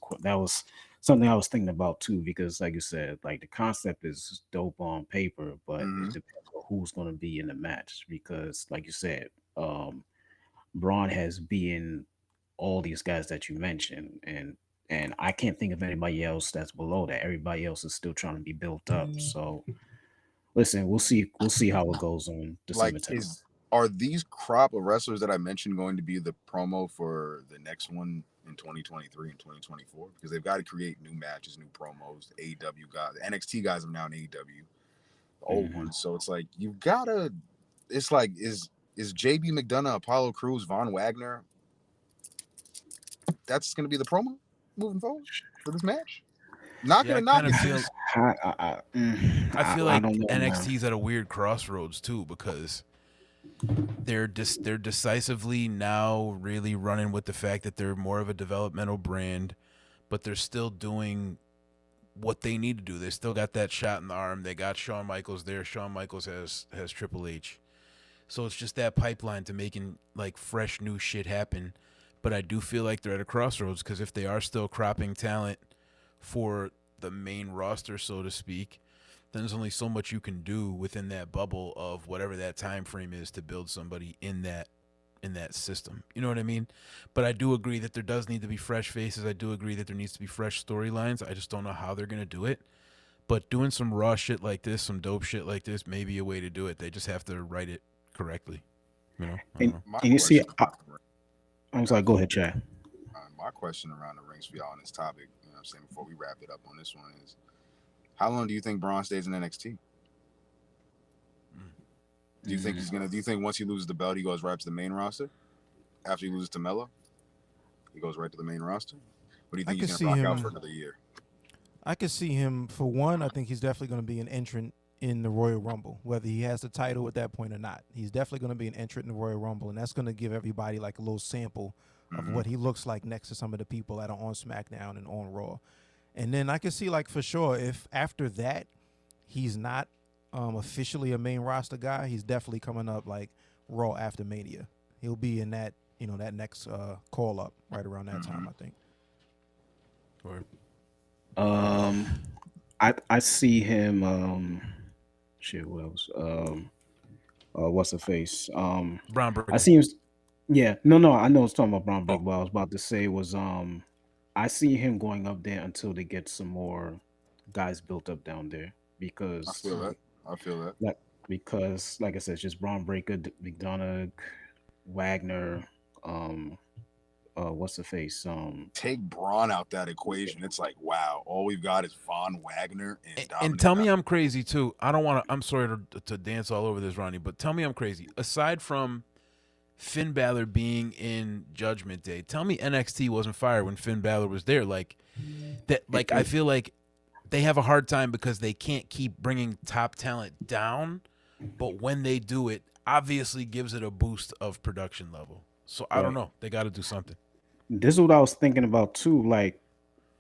something I was thinking about too, because like you said, like the concept is dope on paper, but it depends on who's going to be in the match, because like you said, Braun has beaten all these guys that you mentioned, and I can't think of anybody else that's below that. Everybody else is still trying to be built up. So listen, we'll see how it goes on December 10th. Are these crop of wrestlers that I mentioned going to be the promo for the next one in 2023 and 2024? Because they've got to create new matches, new promos. The AEW guys, the NXT guys are now in AEW, the old ones. So it's like you've got to. It's like is JB McDonough, Apollo Crews, Von Wagner? That's going to be the promo moving forward for this match. Not going to knock it. I feel like NXT's at a weird crossroads too, because they're decisively now really running with the fact that they're more of a developmental brand, but they're still doing what they need to do. They still got that shot in the arm. They got Shawn Michaels there. Shawn Michaels has Triple H. So it's just that pipeline to making like fresh new shit happen. But I do feel like they're at a crossroads, because if they are still cropping talent for the main roster, so to speak, then there's only so much you can do within that bubble of whatever that time frame is to build somebody in that system. You know what I mean? But I do agree that there does need to be fresh faces. I do agree that there needs to be fresh storylines. I just don't know how they're going to do it. But doing some raw shit like this, some dope shit like this, may be a way to do it. They just have to write it correctly. You know? And you see, I'm sorry, go ahead, Chad. My question around the rings for y'all on this topic, you know what I'm saying, before we wrap it up on this one, is how long do you think Braun stays in NXT? Do you think do you think once he loses the belt, he goes right to the main roster? After he loses to Mello, he goes right to the main roster? What do you think he's going to rock out for another year? I could see him, for one, I think he's definitely going to be an entrant in the Royal Rumble, whether he has the title at that point or not. He's definitely going to be an entrant in the Royal Rumble, and that's going to give everybody like a little sample of what he looks like next to some of the people that are on SmackDown and on Raw. And then I can see, like, for sure, if after that he's not officially a main roster guy, he's definitely coming up like Raw after Mania. He'll be in that, you know, that next call up right around that time, I think. I see him. Who else? What's the face? Braun Breaker. I see him. Yeah, no. I know it's talking about Braun Breaker. What I was about to say was, I see him going up there until they get some more guys built up down there, because I feel that. Because, like I said, it's just Braun Breaker, McDonough, Wagner. What's the face? Take Braun out that equation. It's like, wow, all we've got is Von Wagner and tell me I'm crazy too. I don't want to. I'm sorry to dance all over this, Ronnie, but tell me I'm crazy. Aside from Finn Balor being in Judgment Day, tell me NXT wasn't fired when Finn Balor was there. Like that. Like I feel like they have a hard time because they can't keep bringing top talent down, but when they do it, obviously gives it a boost of production level. So I don't know. They got to do something. This is what I was thinking about too. Like,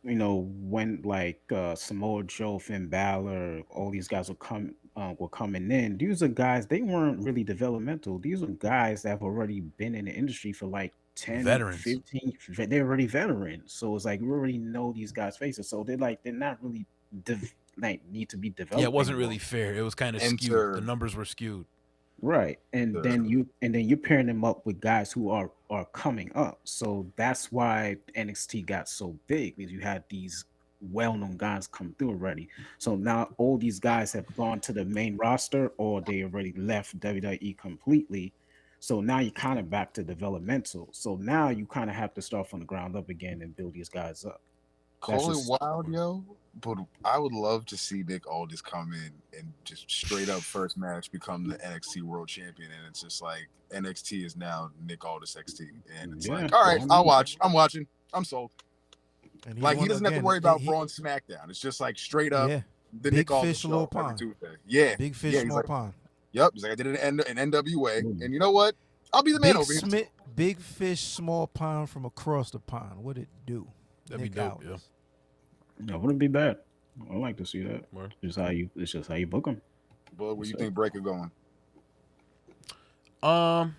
when like Samoa Joe, Finn Balor, all these guys were coming in. These are guys, they weren't really developmental. These are guys that have already been in the industry for like 10, Veterans. 15. They're already veterans. So it's like we already know these guys' faces. So they're not really need to be developed. Yeah, it wasn't anymore. really fair. It was kind of skewed. The numbers were skewed. Right. And then you're pairing them up with guys who are coming up. So that's why NXT got so big, because you had these well-known guys come through already. So now all these guys have gone to the main roster, or they already left WWE completely. So now you're kind of back to developmental. So now you kind of have to start from the ground up again and build these guys up. Call it wild, yo. But I would love to see Nick Aldis come in and just straight up first match become the NXT World Champion, and it's just like NXT is now Nick Aldis XT, and it's like, all right, I'll watch. I'm watching. I'm sold. And like he doesn't have to worry about Raw and SmackDown. It's just like straight up the Nick Aldis show every Tuesday. Yeah, big fish, small like, pond. Yep, he's like, I did it in NWA, and you know what? I'll be the man over here. Big fish, small pond from across the pond. What'd it do? That'd be dope, yeah. No, wouldn't be bad. I like to see that. It's just how you book them. But where you think Breaker going? Braun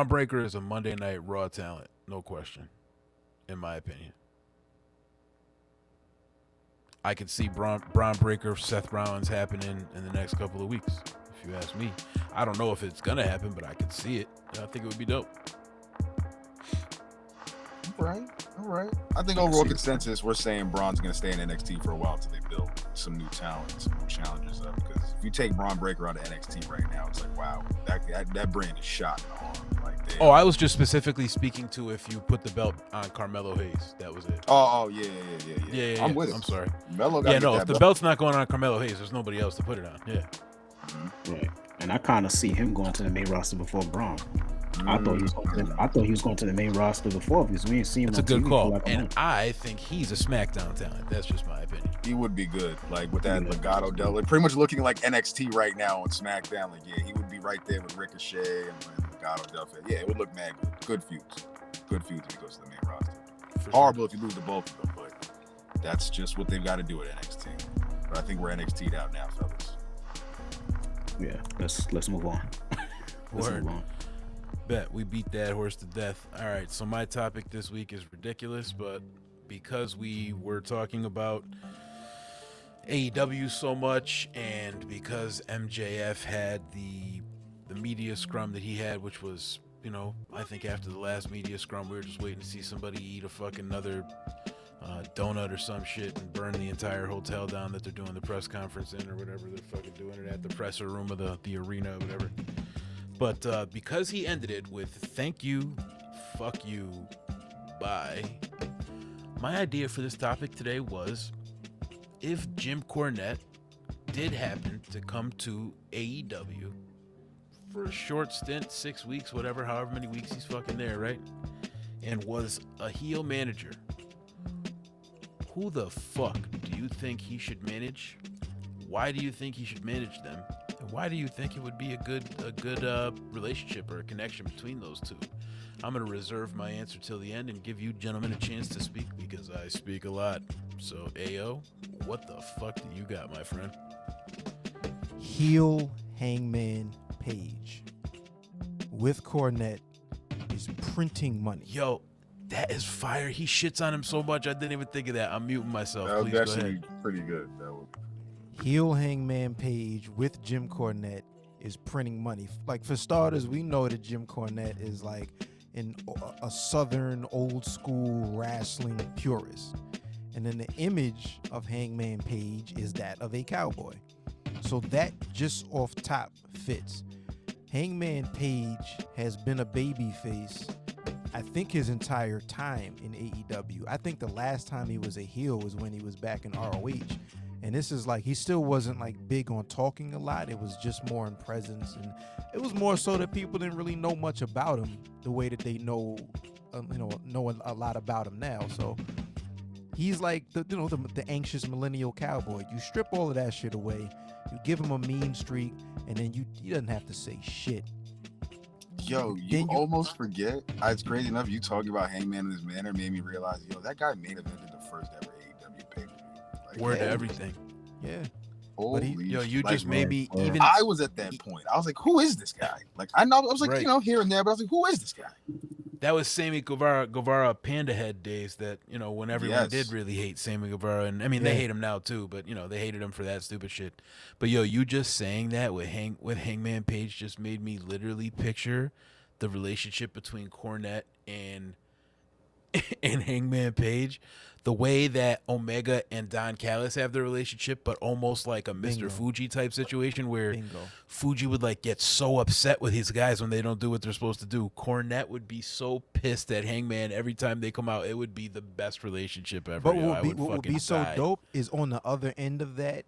Breaker is a Monday Night Raw talent, no question, in my opinion. I could see Braun Breaker, Seth Rollins happening in the next couple of weeks, if you ask me. I don't know if it's going to happen, but I could see it. I think it would be dope. All right. I think overall consensus, we're saying Braun's going to stay in NXT for a while until they build some new talent, some new challenges up. Because if you take Braun Breaker out of NXT right now, it's like, wow, that brand is shot in the arm. Like, I was just specifically speaking to if you put the belt on Carmelo Hayes. That was it. Yeah. I'm with it. I'm sorry. Melo if the belt's not going on Carmelo Hayes, there's nobody else to put it on. Yeah. Mm-hmm. Right. And I kind of see him going to the main roster before Braun. I thought he was going to the main roster before, because we ain't seen him. It's a good call, and I think he's a SmackDown talent. That's just my opinion. He would be good, like with that Legato Del, pretty much looking like NXT right now on SmackDown. Like, he would be right there with Ricochet and Legato Del. Yeah, it would look mad good. Good feuds if he goes to the main roster. Horrible if you lose the both of them, but that's just what they've got to do at NXT. But I think we're NXT'd out now, fellas. Yeah, let's move on. Let's move on. Bet we beat that horse to death. All right, so my topic this week is ridiculous, but because we were talking about AEW so much, and because MJF had the media scrum that he had, which was, I think after the last media scrum, we were just waiting to see somebody eat a fucking another donut or some shit and burn the entire hotel down that they're doing the press conference in, or whatever they're fucking doing it at, the presser room of the arena or whatever. But because he ended it with thank you, fuck you, bye, my idea for this topic today was, if Jim Cornette did happen to come to AEW for a short stint, 6 weeks, whatever, however many weeks he's fucking there, right? And was a heel manager, who the fuck do you think he should manage? Why do you think he should manage them? And why do you think it would be a good relationship or a connection between those two? I'm going to reserve my answer till the end and give you gentlemen a chance to speak, because I speak a lot. So, Ayo, what the fuck do you got, my friend? Heel Hangman Page with Cornette is printing money. Yo, that is fire. He shits on him so much, I didn't even think of that. I'm muting myself. That Please would go actually ahead. be pretty good. That would. Heel Hangman Page with Jim Cornette is printing money. Like, for starters, we know that Jim Cornette is like a southern old school wrestling purist. And then the image of Hangman Page is that of a cowboy. So that just off top fits. Hangman Page has been a babyface, I think, his entire time in AEW. I think the last time he was a heel was when he was back in ROH. And this is like, he still wasn't like big on talking a lot. It was just more in presence. And it was more so that people didn't really know much about him the way that they know a lot about him now. So He's like the anxious millennial cowboy. You strip all of that shit away, you give him a mean streak, and then he doesn't have to say shit. Yo, you almost forget. It's crazy enough. You talking about Hangman in this manner made me realize, that guy main evented the first ever AEW pay-per-view. Word to everything. Yeah. Holy you just maybe even. I was at that point. I was like, who is this guy? Like, I know, I was like, Right. Here and there, but I was like, who is this guy? That was Sammy Guevara Panda Head days that, when everyone did really hate Sammy Guevara. And I mean, they hate him now too, but, they hated him for that stupid shit. But, you just saying that with Hangman Page just made me literally picture the relationship between Cornette and Hangman Page. The way that Omega and Don Callis have their relationship, but almost like a Mr. Fuji type situation where Fuji would like get so upset with his guys when they don't do what they're supposed to do. Cornette would be so pissed at Hangman every time they come out. It would be the best relationship ever. But what would be so dope is on the other end of that,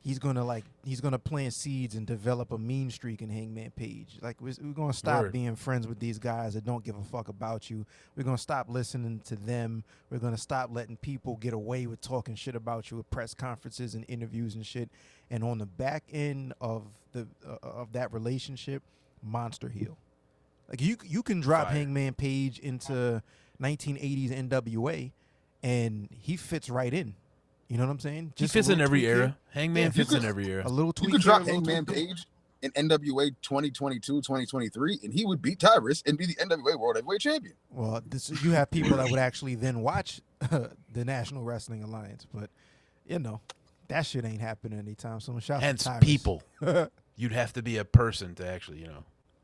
he's gonna plant seeds and develop a mean streak in Hangman Page. Like we're gonna stop being friends with these guys that don't give a fuck about you. We're gonna stop listening to them. We're gonna stop letting people get away with talking shit about you at press conferences and interviews and shit. And on the back end of that relationship, monster heel. Like you can drop Hangman Page into 1980s NWA, and he fits right in. You know what I'm saying? He fits in every era. Hangman fits in every era. A little tweak. You could drop Hangman Page in NWA 2022, 2023, and he would beat Tyrus and be the NWA World Heavyweight Champion. Well, you have people that would actually then watch the National Wrestling Alliance, but that shit ain't happening anytime soon. Hence, people. You'd have to be a person to actually,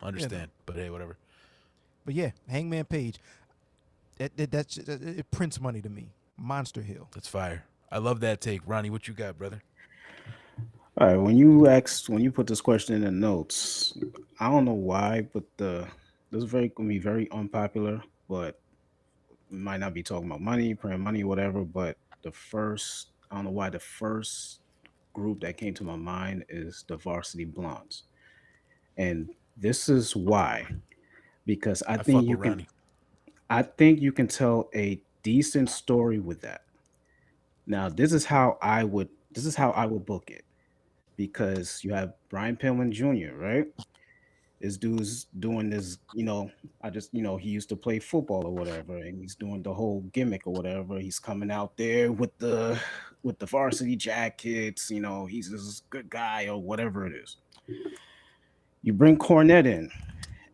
understand. But hey, whatever. But yeah, Hangman Page, it prints money to me. Monster heel. That's fire. I love that take. Ronnie, what you got, brother? All right, when you put this question in the notes, I don't know why, but this is gonna be very unpopular, but we might not be talking about money, praying money, whatever, but I don't know why the first group that came to my mind is the Varsity Blondes. And this is why, because I think you can tell a decent story with that. Now, this is how I would book it, because you have Brian Pillman Jr., right? This dude's doing this, he used to play football or whatever, and he's doing the whole gimmick or whatever. He's coming out there with the varsity jackets, he's this good guy or whatever it is. You bring Cornette in,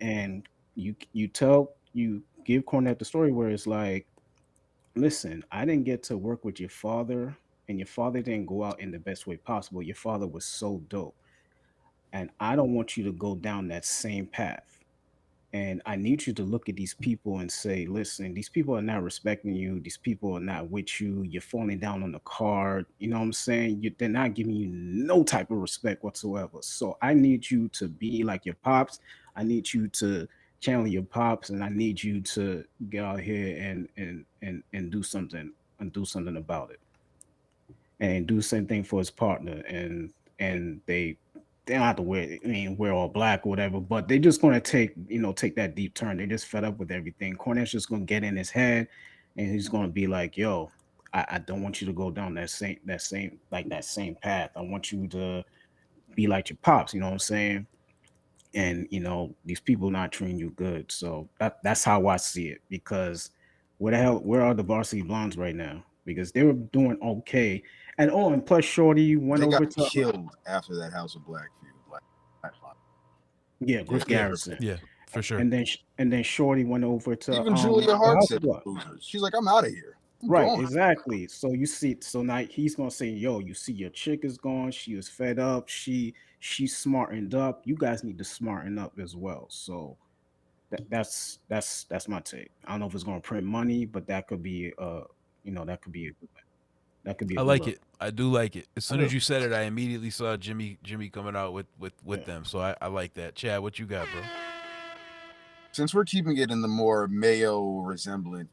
and you give Cornette the story where it's like, listen, I didn't get to work with your father, and your father didn't go out in the best way possible. Your father was so dope, and I don't want you to go down that same path. And I need you to look at these people and say, listen, these people are not respecting you. These people are not with you. You're falling down on the card. You know what I'm saying? They're not giving you no type of respect whatsoever. So I need you to be like your pops. I need you to channel your pops, and I need you to get out here and do something about it, and do the same thing for his partner. And they don't have to wear all black or whatever, but they're just going to take that deep turn. They're just fed up with everything. Cornette's just going to get in his head, and he's going to be like, yo, I don't want you to go down that same path. I want you to be like your pops. You know what I'm saying? And these people not treating you good. So that's how I see it. Because where are the Varsity Blondes right now? Because they were doing okay. And plus Shorty went over to killed after that House of Black feud. Griff Garrison. Yeah, for sure. And then Shorty went over to even Julia Hart said losers. She's like, I'm out of here. Right, exactly. So now he's gonna say, yo, you see your chick is gone. She was fed up. She smartened up. You guys need to smarten up as well. So that's my take. I don't know if it's gonna print money, but that could be I like it. I do like it. As soon as you said it, I immediately saw Jimmy coming out with them. So I like that. Chad, what you got, bro? Since we're keeping it in the more Mayo resemblant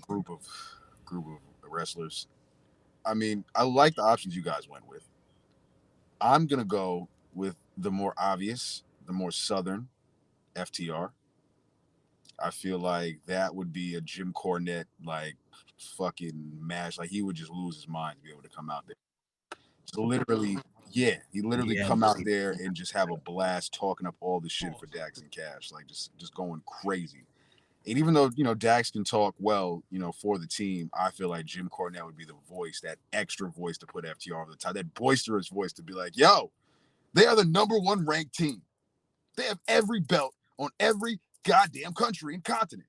group of wrestlers, I mean, I like the options you guys went with. I'm gonna go with the more obvious, the more southern FTR. I feel like that would be a Jim Cornette like fucking match. Like, he would just lose his mind to be able to come out there. So literally, yeah, he literally come out there and just have a blast talking up all the shit for Dax and Cash, like just going crazy. And even though, Dax can talk well, for the team, I feel like Jim Cornette would be the voice, that extra voice to put FTR over the top, that boisterous voice to be like, yo, they are the #1 ranked team. They have every belt on every goddamn country and continent.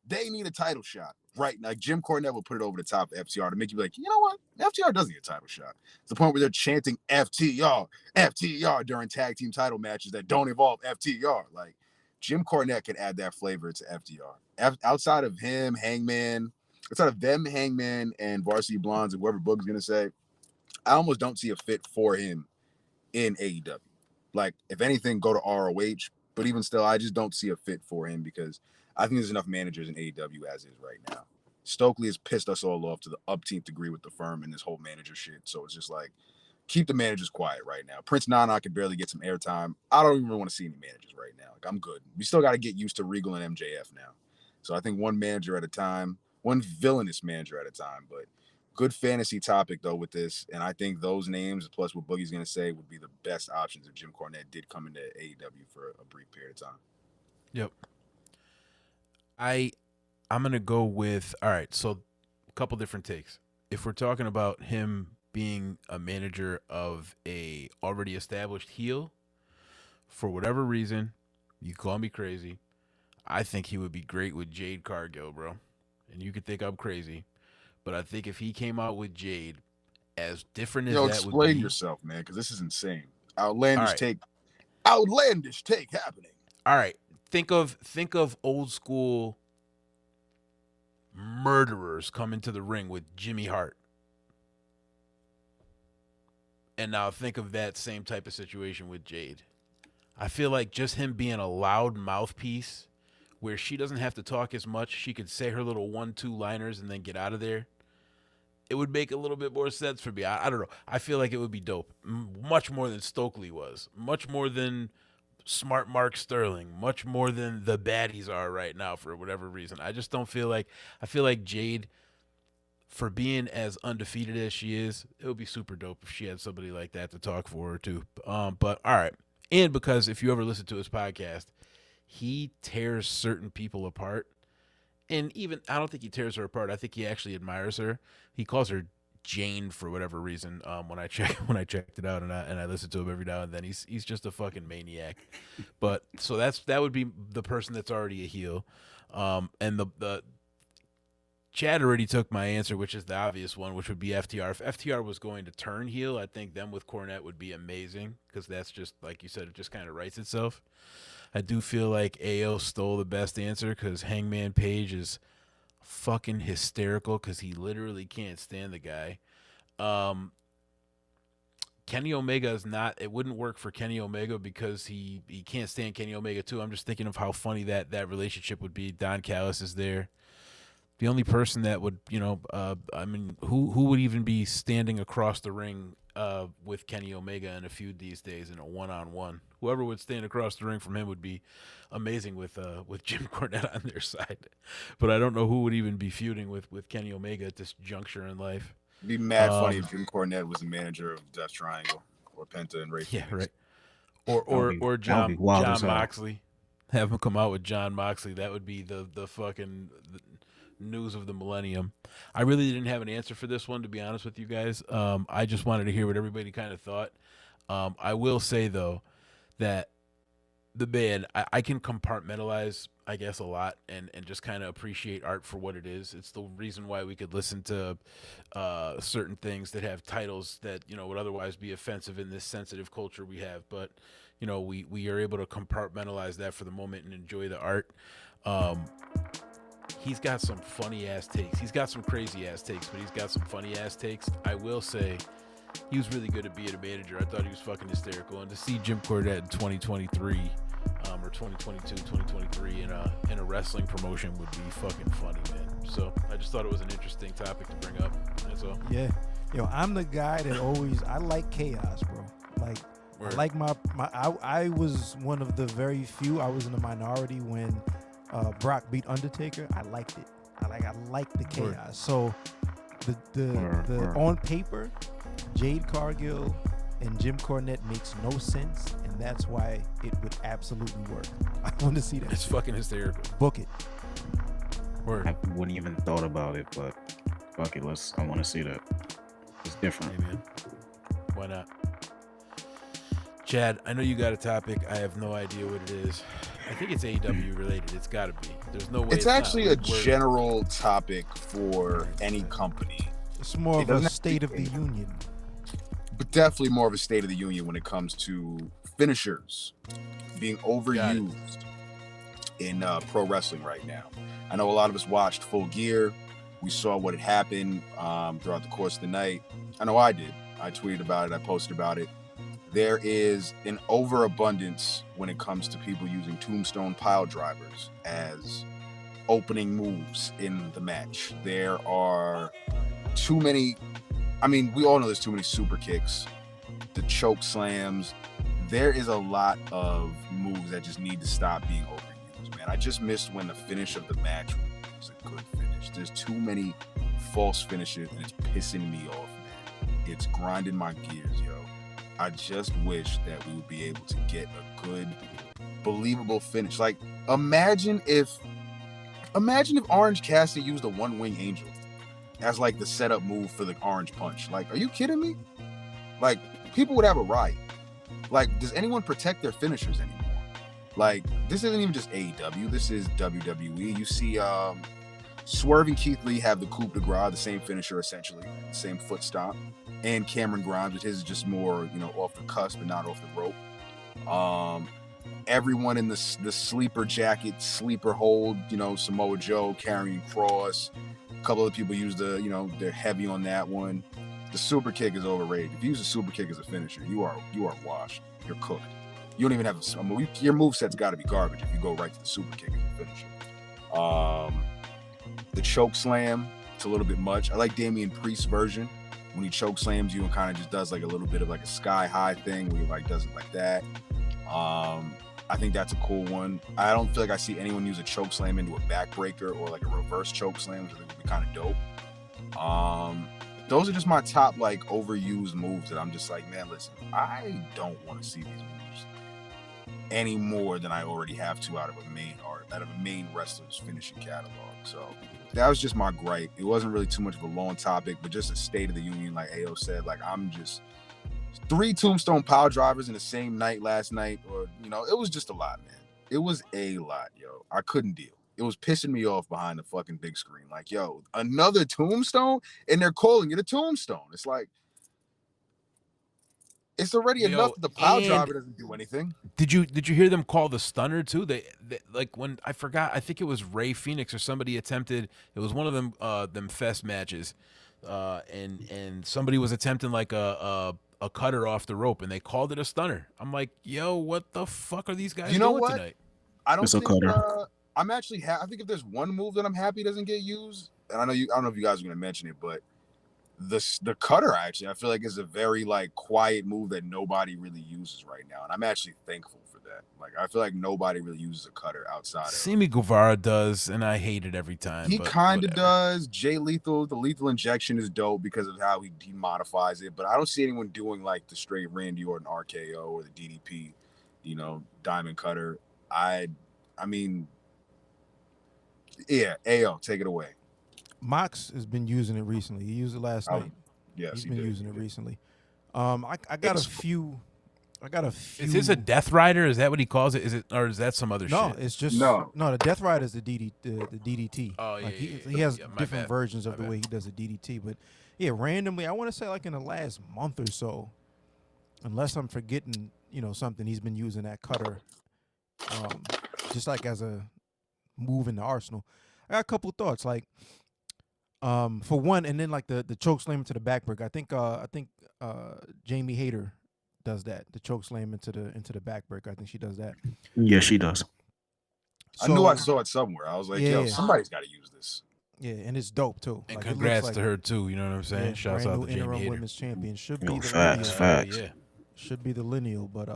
They need a title shot right now. Jim Cornette will put it over the top of FTR to make you be like, you know what? FTR doesn't get a title shot. It's the point where they're chanting FTR, FTR during tag team title matches that don't involve FTR. Like, Jim Cornette can add that flavor to FTR. Outside of him, Hangman, outside of them, Hangman, and Varsity Blondes, and whoever Boog's going to say, I almost don't see a fit for him in AEW. Like, if anything, go to ROH. But even still, I just don't see a fit for him because I think there's enough managers in AEW as is right now. Stokely has pissed us all off to the upteenth degree with the firm and this whole manager shit. So it's just like, keep the managers quiet right now. Prince Nana could barely get some airtime. I don't even want to see any managers right now. Like, I'm good. We still got to get used to Regal and MJF now. So I think one manager at a time, one villainous manager at a time. But good fantasy topic, though, with this. And I think those names, plus what Boogie's going to say, would be the best options if Jim Cornette did come into AEW for a brief period of time. Yep. I'm going to go with, all right, so a couple different takes. If we're talking about him being a manager of a already established heel, for whatever reason, you call me crazy, I think he would be great with Jade Cargill, bro. And you could think I'm crazy, but I think if he came out with Jade, as different as that would be. Explain yourself, man, because this is insane. Outlandish take happening. All right. Think of old school murderers coming to the ring with Jimmy Hart. And now think of that same type of situation with Jade. I feel like just him being a loud mouthpiece where she doesn't have to talk as much. She could say her little 1-2 liners and then get out of there. It would make a little bit more sense for me. I don't know. I feel like it would be dope. Much more than Stokely was. Much more than Smart Mark Sterling, much more than the baddies are right now for whatever reason. I just don't feel like, I feel like Jade, for being as undefeated as she is, it would be super dope if she had somebody like that to talk for her too. But all right. And because if you ever listen to his podcast, he tears certain people apart. And even, I don't think he tears her apart. I think he actually admires her. He calls her Jane for whatever reason. When I checked it out and I listen to him every now and then, he's just a fucking maniac. But so that would be the person that's already a heel. And the Chad already took my answer, which is the obvious one, which would be FTR. If FTR was going to turn heel, I think them with Cornette would be amazing because that's just, like you said, it just kind of writes itself. I do feel like AO stole the best answer because Hangman Page is fucking hysterical because he literally can't stand the guy. Kenny Omega is not, it wouldn't work for Kenny Omega because he can't stand Kenny Omega too. I'm just thinking of how funny that relationship would be. Don Callis is there. The only person that would, I mean, who would even be standing across the ring with Kenny Omega in a feud these days in a one-on-one? Whoever would stand across the ring from him would be amazing with Jim Cornette on their side. But I don't know who would even be feuding with Kenny Omega at this juncture in life. It'd be mad funny if Jim Cornette was the manager of Death Triangle or Penta and Ray Phoenix. Right. Or John Moxley. Have him come out with John Moxley. That would be the fucking news of the millennium. I really didn't have an answer for this one, to be honest with you guys. I just wanted to hear what everybody kind of thought. I will say, though, that the band, I can compartmentalize, I guess, a lot and just kind of appreciate art for what it is. It's the reason why we could listen to certain things that have titles that, would otherwise be offensive in this sensitive culture we have. But, we are able to compartmentalize that for the moment and enjoy the art. He's got some funny-ass takes. He's got some crazy-ass takes, but he's got some funny-ass takes. I will say he was really good at being a manager. I thought he was fucking hysterical. And to see Jim Cornette in 2023 or 2022, 2023 in a wrestling promotion would be fucking funny, man. So I just thought it was an interesting topic to bring up. That's all. Yeah. I'm the guy that always, I like chaos, bro. Like, Word. I like I was one of the very few, I was in the minority when Brock beat Undertaker. I liked it. I like the chaos. So the Word. on paper, Jade Cargill and Jim Cornette makes no sense, and that's why it would absolutely work. I want to see that. It's fucking hysterical. Book it. Word. I wouldn't even thought about it, but fuck it. I want to see that. It's different. Hey, man. Why not? Chad, I know you got a topic. I have no idea what it is. I think it's AEW related. It's got to be. There's no way. It's actually a not. general topic for any company, It's more of It a doesn't have to state be of the union. but definitely more of a state of the union when it comes to finishers being overused in pro wrestling right now. I know a lot of us watched Full Gear. We saw what had happened throughout the course of the night. I know I did. I tweeted about it. I posted about it. There is an overabundance when it comes to people using tombstone pile drivers as opening moves in the match. There are too many. I mean, we all know there's too many super kicks, the choke slams. There is a lot of moves that just need to stop being overused, man. I just missed when the finish of the match was a good finish. There's too many false finishes, and it's pissing me off, man. It's grinding my gears, yo. I just wish that we would be able to get a good, believable finish. Like, imagine if Orange Cassidy used a one-wing angel as like the setup move for the orange punch. Like, are you kidding me? Like, people would have a riot. Like, does anyone protect their finishers anymore? Like, this isn't even just AEW. This is WWE. You see Swerve and Keith Lee have the coup de grace, the same finisher essentially, the same foot stomp. And Cameron Grimes, which his is just more, off the cusp and not off the rope. Everyone in the sleeper jacket, sleeper hold, Samoa Joe, Karrion Kross. A couple of people use they're heavy on that one. The super kick is overrated. If you use a super kick as a finisher, you are washed. You're cooked. You don't even have a move. Your moveset's got to be garbage if you go right to the super kick as a finisher. The choke slam, it's a little bit much. I like Damian Priest's version. When he choke slams you and kind of just does like a little bit of like a sky high thing where he like does it like that. I think that's a cool one. I don't feel like I see anyone use a choke slam into a backbreaker or like a reverse choke slam, which I think would be kind of dope. Those are just my top like overused moves that I'm just like, man, listen, I don't want to see these moves any more than I already have to out of a main wrestler's finishing catalog. So that was just my gripe. It wasn't really too much of a long topic, but just a state of the union, like AO said. Like, I'm just 3 tombstone power drivers in the same night last night, or it was just a lot, man. It was a lot, yo. I couldn't deal. It was pissing me off behind the fucking big screen. Like, yo, another tombstone, and they're calling it a tombstone. It's like, it's already enough that the pile driver doesn't do anything. Did you hear them call the stunner too? They like, when I forgot, I think it was Ray Phoenix or somebody attempted. It was one of them fest matches, and somebody was attempting like a cutter off the rope, and they called it a stunner. I'm like, yo, what the fuck are these guys doing tonight? I don't It's a think cutter. I'm actually. I think if there's one move that I'm happy doesn't get used, and I don't know if you guys are gonna mention it, but the cutter actually, I feel like is a very like quiet move that nobody really uses right now, and I'm actually thankful for that. Like, I feel like nobody really uses a cutter outside of Sammy Guevara does, and I hate it every time. He but kind of whatever. does. Jay Lethal, the lethal injection is dope because of how he modifies it, but I don't see anyone doing like the straight Randy Orton RKO or the DDP, diamond cutter. I mean, yeah, AO, take it away. Mox has been using it recently. He used it last night. Yes, He's he been did. using it recently. I got a few. Is this a Death Rider? Is that what he calls it? Is it, or is that some other No, shit? it's just No. The Death Rider is the DDT. Oh, yeah, like yeah, he has yeah, my different bad. versions of My the bad. way he does the DDT. But yeah, randomly, I want to say like in the last month or so, unless I'm forgetting, something, he's been using that cutter, just like as a move in the arsenal. I got a couple thoughts, like, for one, and then like the choke slam into the backbreaker. I think Jamie Hayter does that. The choke slam into the backbreaker. I think she does that. Yeah, she does. I knew I saw it somewhere. I was like, yo, Yeah. somebody's got to use this. Yeah, and it's dope too. And Like, it looks congrats like, to her too. You know what I'm saying? yeah, Shouts brand out new to Jamie interim Hayter. women's champion. Should Yo, be the facts, lineal. facts. Yeah. Should be the lineal, but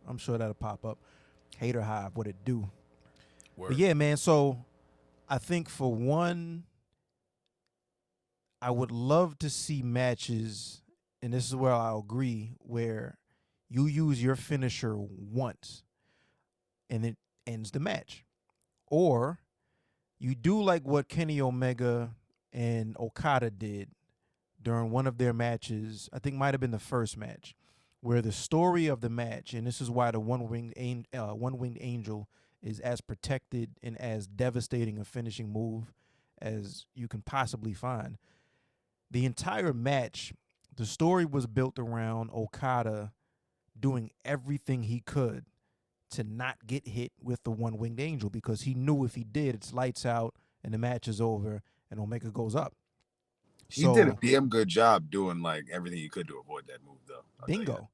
I'm sure that'll pop up. Hater Hive, what it do? Word. But yeah, man. So I think for one, I would love to see matches, and this is where I'll agree, where you use your finisher once and it ends the match. Or you do like what Kenny Omega and Okada did during one of their matches. I think might have been the first match, where the story of the match, and this is why the one-winged angel is as protected and as devastating a finishing move as you can possibly find. The entire match, the story was built around Okada doing everything he could to not get hit with the one-winged angel, because he knew if he did, it's lights out and the match is over and Omega goes up. He did a damn good job doing like everything he could to avoid that move, though. Bingo.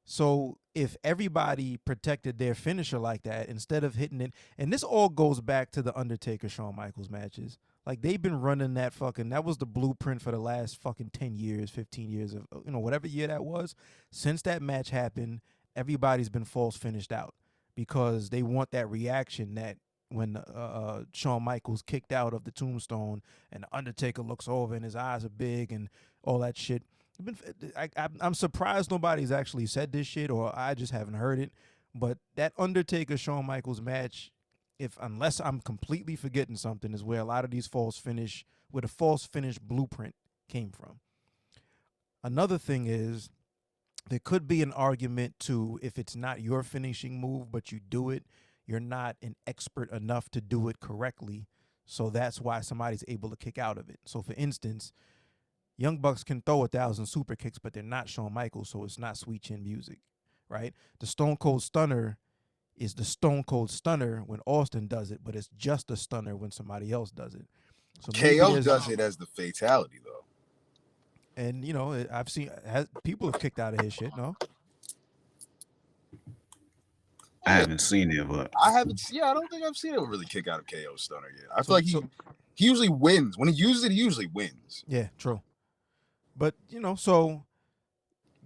So if everybody protected their finisher like that, instead of hitting it, and this all goes back to the Undertaker Shawn Michaels matches. Like, they've been running that was the blueprint for the last fucking 10 years, 15 years of, whatever year that was. Since that match happened, everybody's been false finished out because they want that reaction that when Shawn Michaels kicked out of the tombstone and the Undertaker looks over and his eyes are big and all that shit. I'm surprised nobody's actually said this shit, or I just haven't heard it. But that Undertaker Shawn Michaels match, unless I'm completely forgetting something, is where a lot of these where the false finish blueprint came from. Another thing is, there could be an argument to, if it's not your finishing move but you do it, you're not an expert enough to do it correctly. So that's why somebody's able to kick out of it. So for instance, Young Bucks can throw 1,000 super kicks, but they're not Shawn Michaels, so it's not sweet chin music, right? The Stone Cold Stunner is the Stone Cold Stunner when Austin does it, but it's just a stunner when somebody else does it. So KO does it as the fatality, though. And, I've seen people have kicked out of his shit, no? I haven't seen it, but I haven't. Yeah, I don't think I've seen him really kick out of KO Stunner yet. I feel like he usually wins. When he uses it, he usually wins. Yeah, true. But, so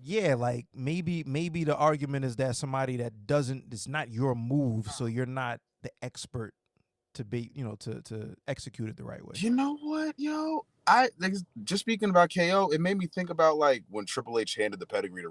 yeah, like maybe the argument is that somebody that it's not your move, so you're not the expert to be, to execute it the right way. You know what, yo? Just speaking about KO, it made me think about like when Triple H handed the pedigree to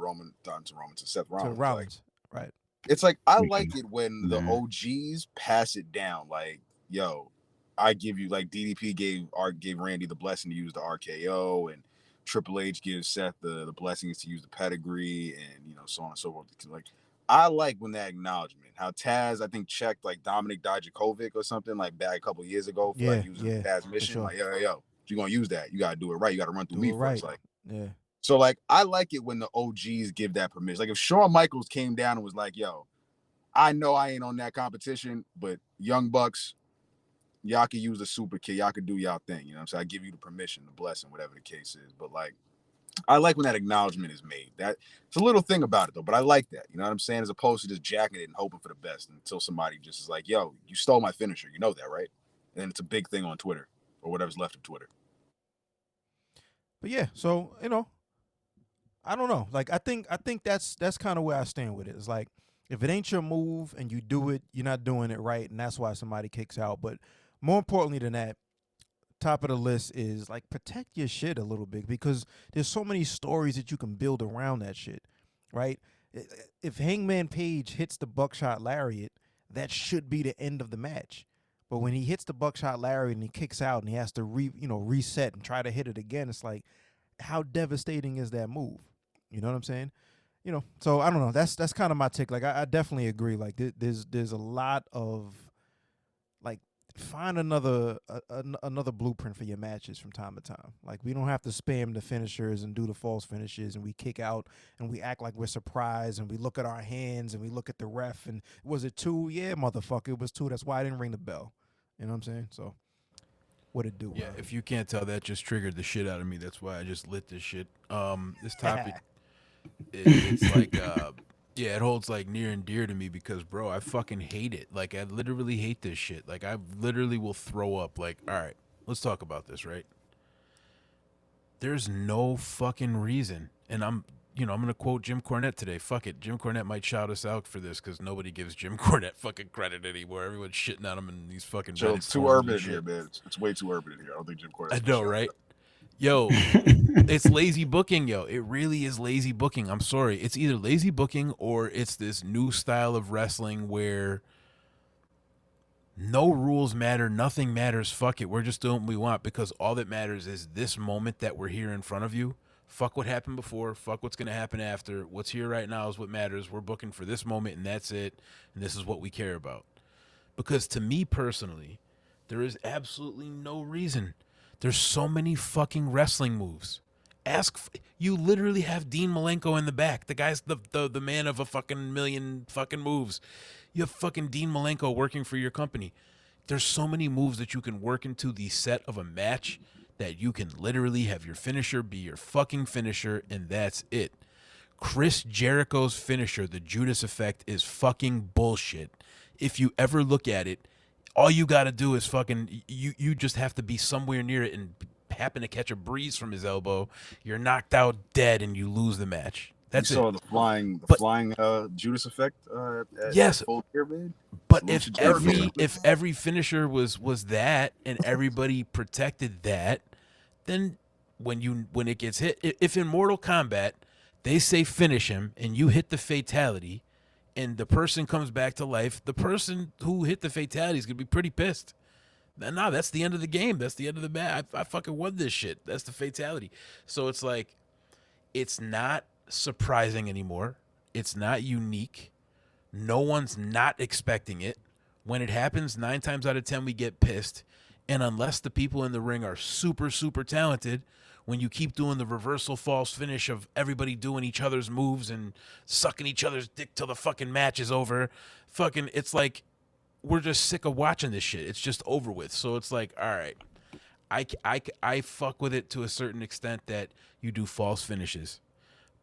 Seth Rollins. Right. It's like, I like it when the OGs pass it down. Like, yo, I give you, like, DDP gave Randy the blessing to use the RKO, and Triple H gives Seth the blessings to use the pedigree, and so on and so forth. Like, I like when that acknowledgement. How Taz, I think, checked like Dominic Dijakovic or something like back a couple of years ago for like using the Taz mission. Sure. Like, yo, if you're gonna use that, you gotta do it right. You gotta run through me first. Like, yeah. So like, I like it when the OGs give that permission. Like if Shawn Michaels came down and was like, yo, I know I ain't on that competition, but Young Bucks, y'all can use the super kick. Y'all can do y'all thing. So I give you the permission, the blessing, whatever the case is. But like, I like when that acknowledgement is made. That it's a little thing about it though, but I like that. You know what I'm saying? As opposed to just jacking it and hoping for the best until somebody just is like, yo, you stole my finisher. You know that, right? And then it's a big thing on Twitter or whatever's left of Twitter. But yeah, so I don't know. Like I think that's kind of where I stand with it. It's like, if it ain't your move and you do it, you're not doing it right, and that's why somebody kicks out. But more importantly than that, top of the list is like, protect your shit a little bit, because there's so many stories that you can build around that shit, right? If Hangman Page hits the buckshot lariat, that should be the end of the match. But when he hits the buckshot lariat and he kicks out and he has to reset and try to hit it again, it's like, how devastating is that move? You know what I'm saying? So I don't know. That's kind of my take. Like I definitely agree. Like there's a lot of, like, find another blueprint for your matches from time to time. Like, we don't have to spam the finishers and do the false finishes and we kick out and we act like we're surprised and we look at our hands and we look at the ref and, was it 2? Yeah, motherfucker, it was 2. That's why I didn't ring the bell. You know what I'm saying? So what it do? Yeah, if you can't tell, that just triggered the shit out of me. That's why I just lit this shit. This topic, it's like, yeah, it holds like near and dear to me because, bro, I fucking hate it. Like, I literally hate this shit. Like, I literally will throw up. Like, all right, let's talk about this, right? There's no fucking reason, and I'm I'm going to quote Jim Cornette today. Fuck it. Jim Cornette might shout us out for this because nobody gives Jim Cornette fucking credit anymore. Everyone's shitting on him in these fucking So Reddit it's too forums urban and in here, shit. man. It's way too urban in here. I don't think Jim Cornette's I gonna know, shout right? out. Yo, it's lazy booking, yo. It really is lazy booking. I'm sorry. It's either lazy booking or it's this new style of wrestling where no rules matter, nothing matters. Fuck it. We're just doing what we want because all that matters is this moment that we're here in front of you. Fuck what happened before. Fuck what's going to happen after. What's here right now is what matters. We're booking for this moment and that's it. And this is what we care about. Because to me personally, there is absolutely no reason. There's so many fucking wrestling moves. You literally have Dean Malenko in the back. The guy's the man of a fucking million fucking moves. You have fucking Dean Malenko working for your company. There's so many moves that you can work into the set of a match that you can literally have your finisher be your fucking finisher, and that's it. Chris Jericho's finisher, the Judas effect, is fucking bullshit. If you ever look at it, all you got to do is fucking, you just have to be somewhere near it and happen to catch a breeze from his elbow. You're knocked out dead and you lose the match. That's you it. saw the flying Judas effect Yes. at Full Gear, man. But Salute if to Jericho. every finisher was that and everybody protected that, then when it gets hit, if in Mortal Kombat they say finish him and you hit the fatality and the person comes back to life, the person who hit the fatality is gonna be pretty pissed. No, that's the end of the game. That's the end of the match. I fucking won this shit. That's the fatality. So it's like, it's not surprising anymore. It's not unique. No one's not expecting it. When it happens, 9 times out of 10, we get pissed. And unless the people in the ring are super, super talented, when you keep doing the reversal false finish of everybody doing each other's moves and sucking each other's dick till the fucking match is over, fucking, it's like, we're just sick of watching this shit. It's just over with. So it's like, all right, I fuck with it to a certain extent that you do false finishes.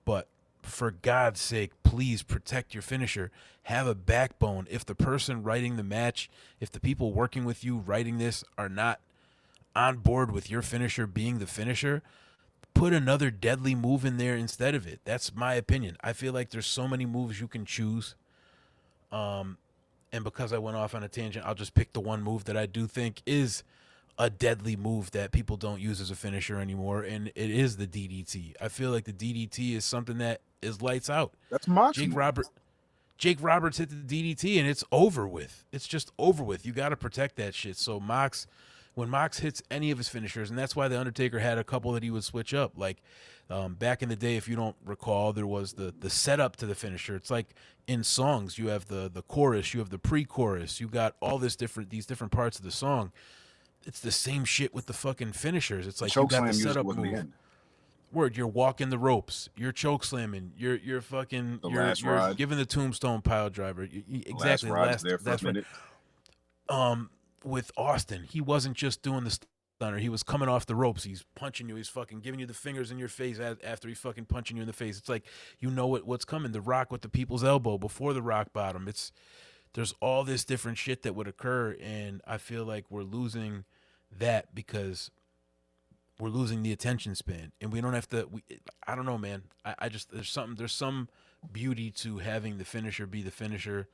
But for God's sake, please protect your finisher. Have a backbone. If the person writing the match, if the people working with you writing this are not on board with your finisher being the finisher, put another deadly move in there instead of it. That's my opinion. I feel like there's so many moves you can choose. And because I went off on a tangent, I'll just pick the one move that I do think is a deadly move that people don't use as a finisher anymore, and it is the DDT. I feel like the DDT is something that is lights out. That's Mox. Jake Roberts hit the DDT, and it's over with. It's just over with. You got to protect that shit. So when Mox hits any of his finishers, and that's why The Undertaker had a couple that he would switch up. Like back in the day, if you don't recall, there was the setup to the finisher. It's like in songs, you have the chorus, you have the pre-chorus, you got all these different parts of the song. It's the same shit with the fucking finishers. It's like you got the setup move. Word, you're walking the ropes, you're choke slamming, you're fucking, you're giving the tombstone pile driver. Exactly, last there for a minute. With Austin, he wasn't just doing the stunner. He was coming off the ropes. He's punching you. He's fucking giving you the fingers in your face after he's fucking punching you in the face. It's like, you know what's coming. The Rock with the people's elbow before the rock bottom. There's all this different shit that would occur, and I feel like we're losing that because we're losing the attention span, and we don't have to. I don't know, man. I just there's some beauty to having the finisher be the finisher,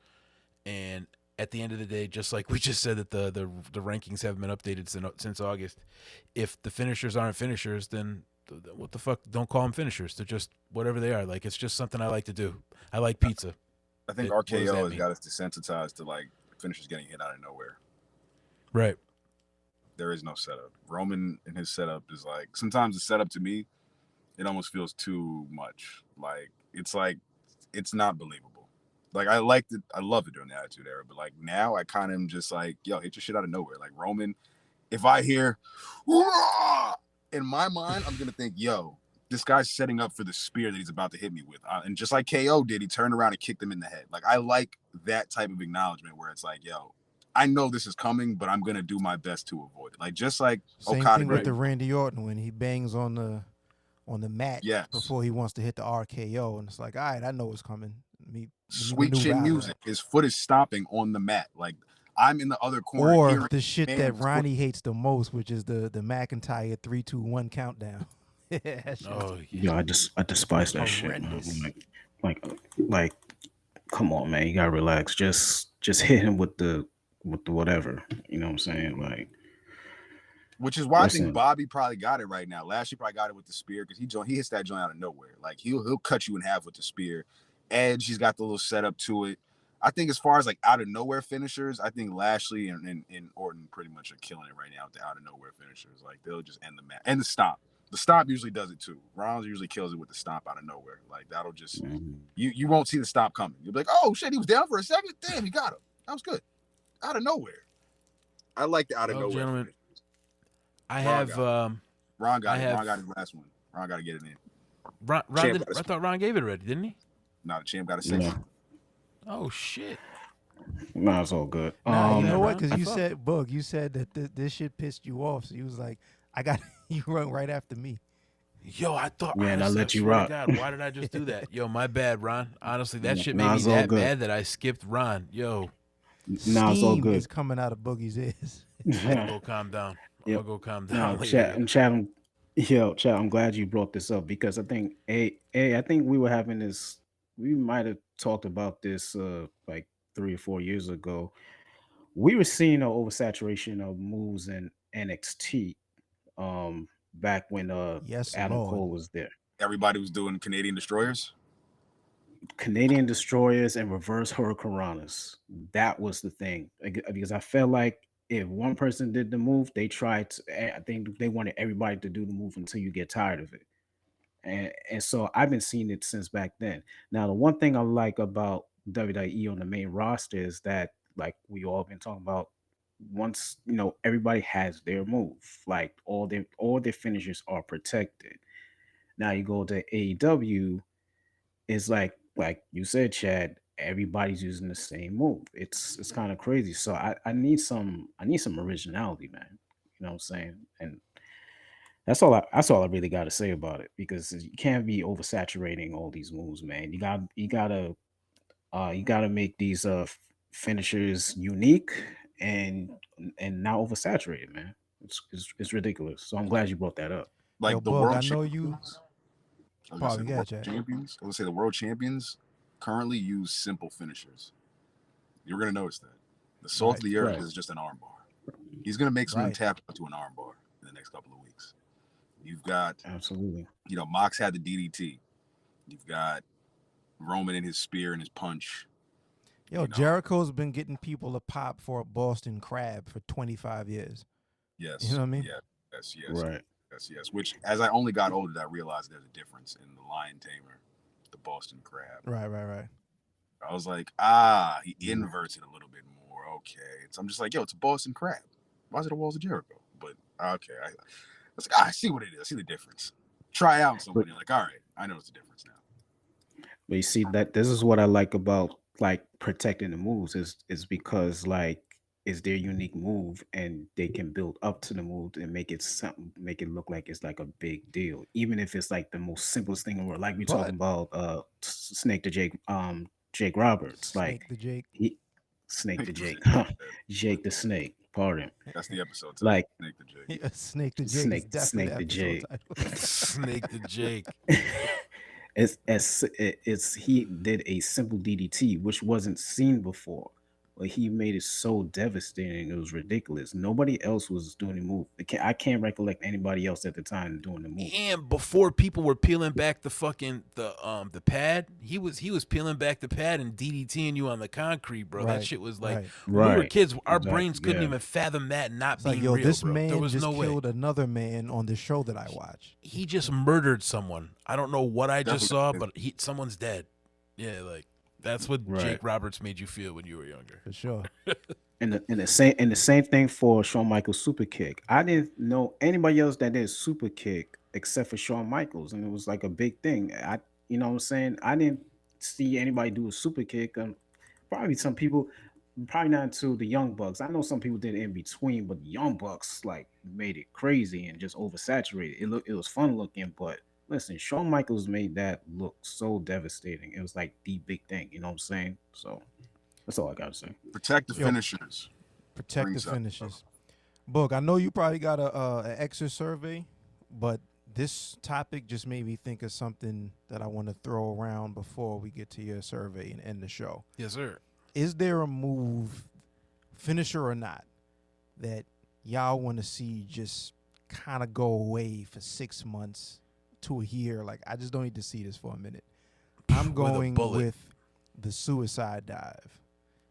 and at the end of the day, just like we just said that the rankings haven't been updated since August. If the finishers aren't finishers, then what the fuck? Don't call them finishers. They're just whatever they are. Like, it's just something I like to do. I like pizza. I think RKO has got us desensitized to like finishers getting hit out of nowhere. Right. There is no setup. Roman and his setup is like, sometimes the setup to me, it almost feels too much. Like it's not believable. Like I love it during the Attitude Era, but like now I kind of am just like, yo, hit your shit out of nowhere. Like Roman, if I hear "Wah!" in my mind, I'm gonna think, yo, this guy's setting up for the spear that he's about to hit me with. And just like KO did, he turned around and kicked him in the head. Like I like that type of acknowledgement where it's like, yo, I know this is coming, but I'm gonna do my best to avoid it. Like just like same Okada thing with the Randy Orton when he bangs on the mat before he wants to hit the RKO, and it's like, all right, I know it's coming. Sweet chin music. His foot is stomping on the mat. Like I'm in the other corner. Or the shit that Ronnie hates the most, which is the McIntyre 3-2-1 countdown. That shit Oh was yeah. I despise that shit, man. horrendous. Like, come on, man. You gotta relax. Just hit him with the whatever. You know what I'm saying? Like, Which is why I think listen, Bobby probably got it right now. Lashley probably got it with the spear because he hits that joint out of nowhere. Like he'll cut you in half with the spear. Edge, he's got the little setup to it. I think as far as like out of nowhere finishers, I think Lashley and Orton pretty much are killing it right now with the out of nowhere finishers. Like they'll just end the match. And the stomp. The stomp usually does it too. Rollins usually kills it with the stomp out of nowhere. Like that'll just you won't see the stomp coming. You'll be like, oh shit, he was down for a second. Damn, he got him. That was good. Out of nowhere. I like the out of Well, nowhere gentlemen, finishers. I Ron have Ron got I it. have Ron got his last one. Ron got to get it in. Ron Champ did, got a I thought Ron gave it already, didn't he? Nah, the champ got a second. Oh shit. nah, it's all good. Nah, you Yeah, know what? Ron, Because I you thought- said, Boog, you said that this shit pissed you off. So you was like, I got you run right after me. Yo, I thought. Yeah, and I honestly, let you swear to rock. God, why did I just do that? Yo, my bad, Ron. Honestly, that shit made Nah, me it's all that good. mad that I skipped Ron. Yo, Nah, it's all Steam good. is coming out of Boogie's ears. I'm gonna go calm down. I'm Yep. gonna go calm Now, down later. Chad, Chad, I'm glad you brought this up because I think I think we were having this. We might have talked about this like 3 or 4 years ago. We were seeing an oversaturation of moves in NXT back when Yes, Adam Lord. Cole was there. Everybody was doing Canadian destroyers. Canadian destroyers and reverse hurricanranas. That was the thing because I felt like if one person did the move, they tried to. I think they wanted everybody to do the move until you get tired of it. And so I've been seeing it since back then. Now, the one thing I like about WWE on the main roster is that, like we all been talking about, once everybody has their move, like all their finishers are protected. Now you go to AEW, it's like you said, Chad, everybody's using the same move. It's kind of crazy. So I need some originality, man. You know what I'm saying? And that's all I really got to say about it because you can't be oversaturating all these moves, man. You gotta make these finishers unique and and not oversaturated, man. It's ridiculous. So I'm glad you brought that up. Like Yo, the Boog, world I know you. champions. I was gonna say Pardon, the go world ahead, Chad. champions. I was gonna say the world champions currently use simple finishers. You're gonna notice that. The salt of Right, the earth right. is just an armbar. He's gonna make someone right. tap into an armbar in the next couple of weeks. You've got, Absolutely. Mox had the DDT. You've got Roman in his spear and his punch. Yo, Jericho's been getting people a pop for a Boston Crab for 25 years. Yes. You know what I mean? Yeah. Yes. Right. Yes. Which, as I only got older, I realized there's a difference in the lion tamer, the Boston Crab. Right. I was like, he inverts it a little bit more. Okay. So I'm just like, yo, it's a Boston Crab. Why is it a Walls of Jericho? But okay. I was like, I see what it is. I see the difference. Try out somebody. Like, all right, I know it's the difference now. But you see that this is what I like about like protecting the moves is because like it's their unique move and they can build up to the move and make it look like it's like a big deal. Even if it's like the most simplest thing in the world. Like we talking about Snake to Jake Roberts. Like Snake the Jake. Snake to Jake. Jake the Snake. Pardon. That's the episode. Like Snake the Jake. Yeah, Snake the Jake is definitely Snake the the episode title. Snake the Jake. it's he did a simple DDT which wasn't seen before, but he made it so devastating. It was ridiculous. Nobody else was doing the move. I can't recollect anybody else at the time doing the move. And before people were peeling back the fucking the pad, he was peeling back the pad and DDTing you on the concrete, bro. That Right, shit was like right. when we were Right. kids, our Exactly, brains couldn't yeah. even fathom that not It's being like, yo, real, this bro. There man was just no way. killed another man on the show that I watch. He just murdered someone. I don't know what I just saw, Definitely. but someone's dead. Yeah, like that's what Right. Jake Roberts made you feel when you were younger. For sure. And the same thing for Shawn Michaels super kick. I didn't know anybody else that did super kick except for Shawn Michaels, and it was like a big thing. You know what I'm saying? I didn't see anybody do a super kick. Probably some people, probably not until the Young Bucks. I know some people did it in between, but the Young Bucks like made it crazy and just oversaturated. It was fun looking, but listen, Shawn Michaels made that look so devastating. It was like the big thing. You know what I'm saying? So that's all I gotta say. Protect the Yo. finishers. Protect Brings the up, finishes. Book, I know you probably got an extra survey, but this topic just made me think of something that I want to throw around before we get to your survey and end the show. Yes, sir. Is there a move, finisher or not, that y'all want to see just kind of go away for 6 months to a year? Like, I just don't need to see this for a minute. I'm going bullet. with the suicide dive,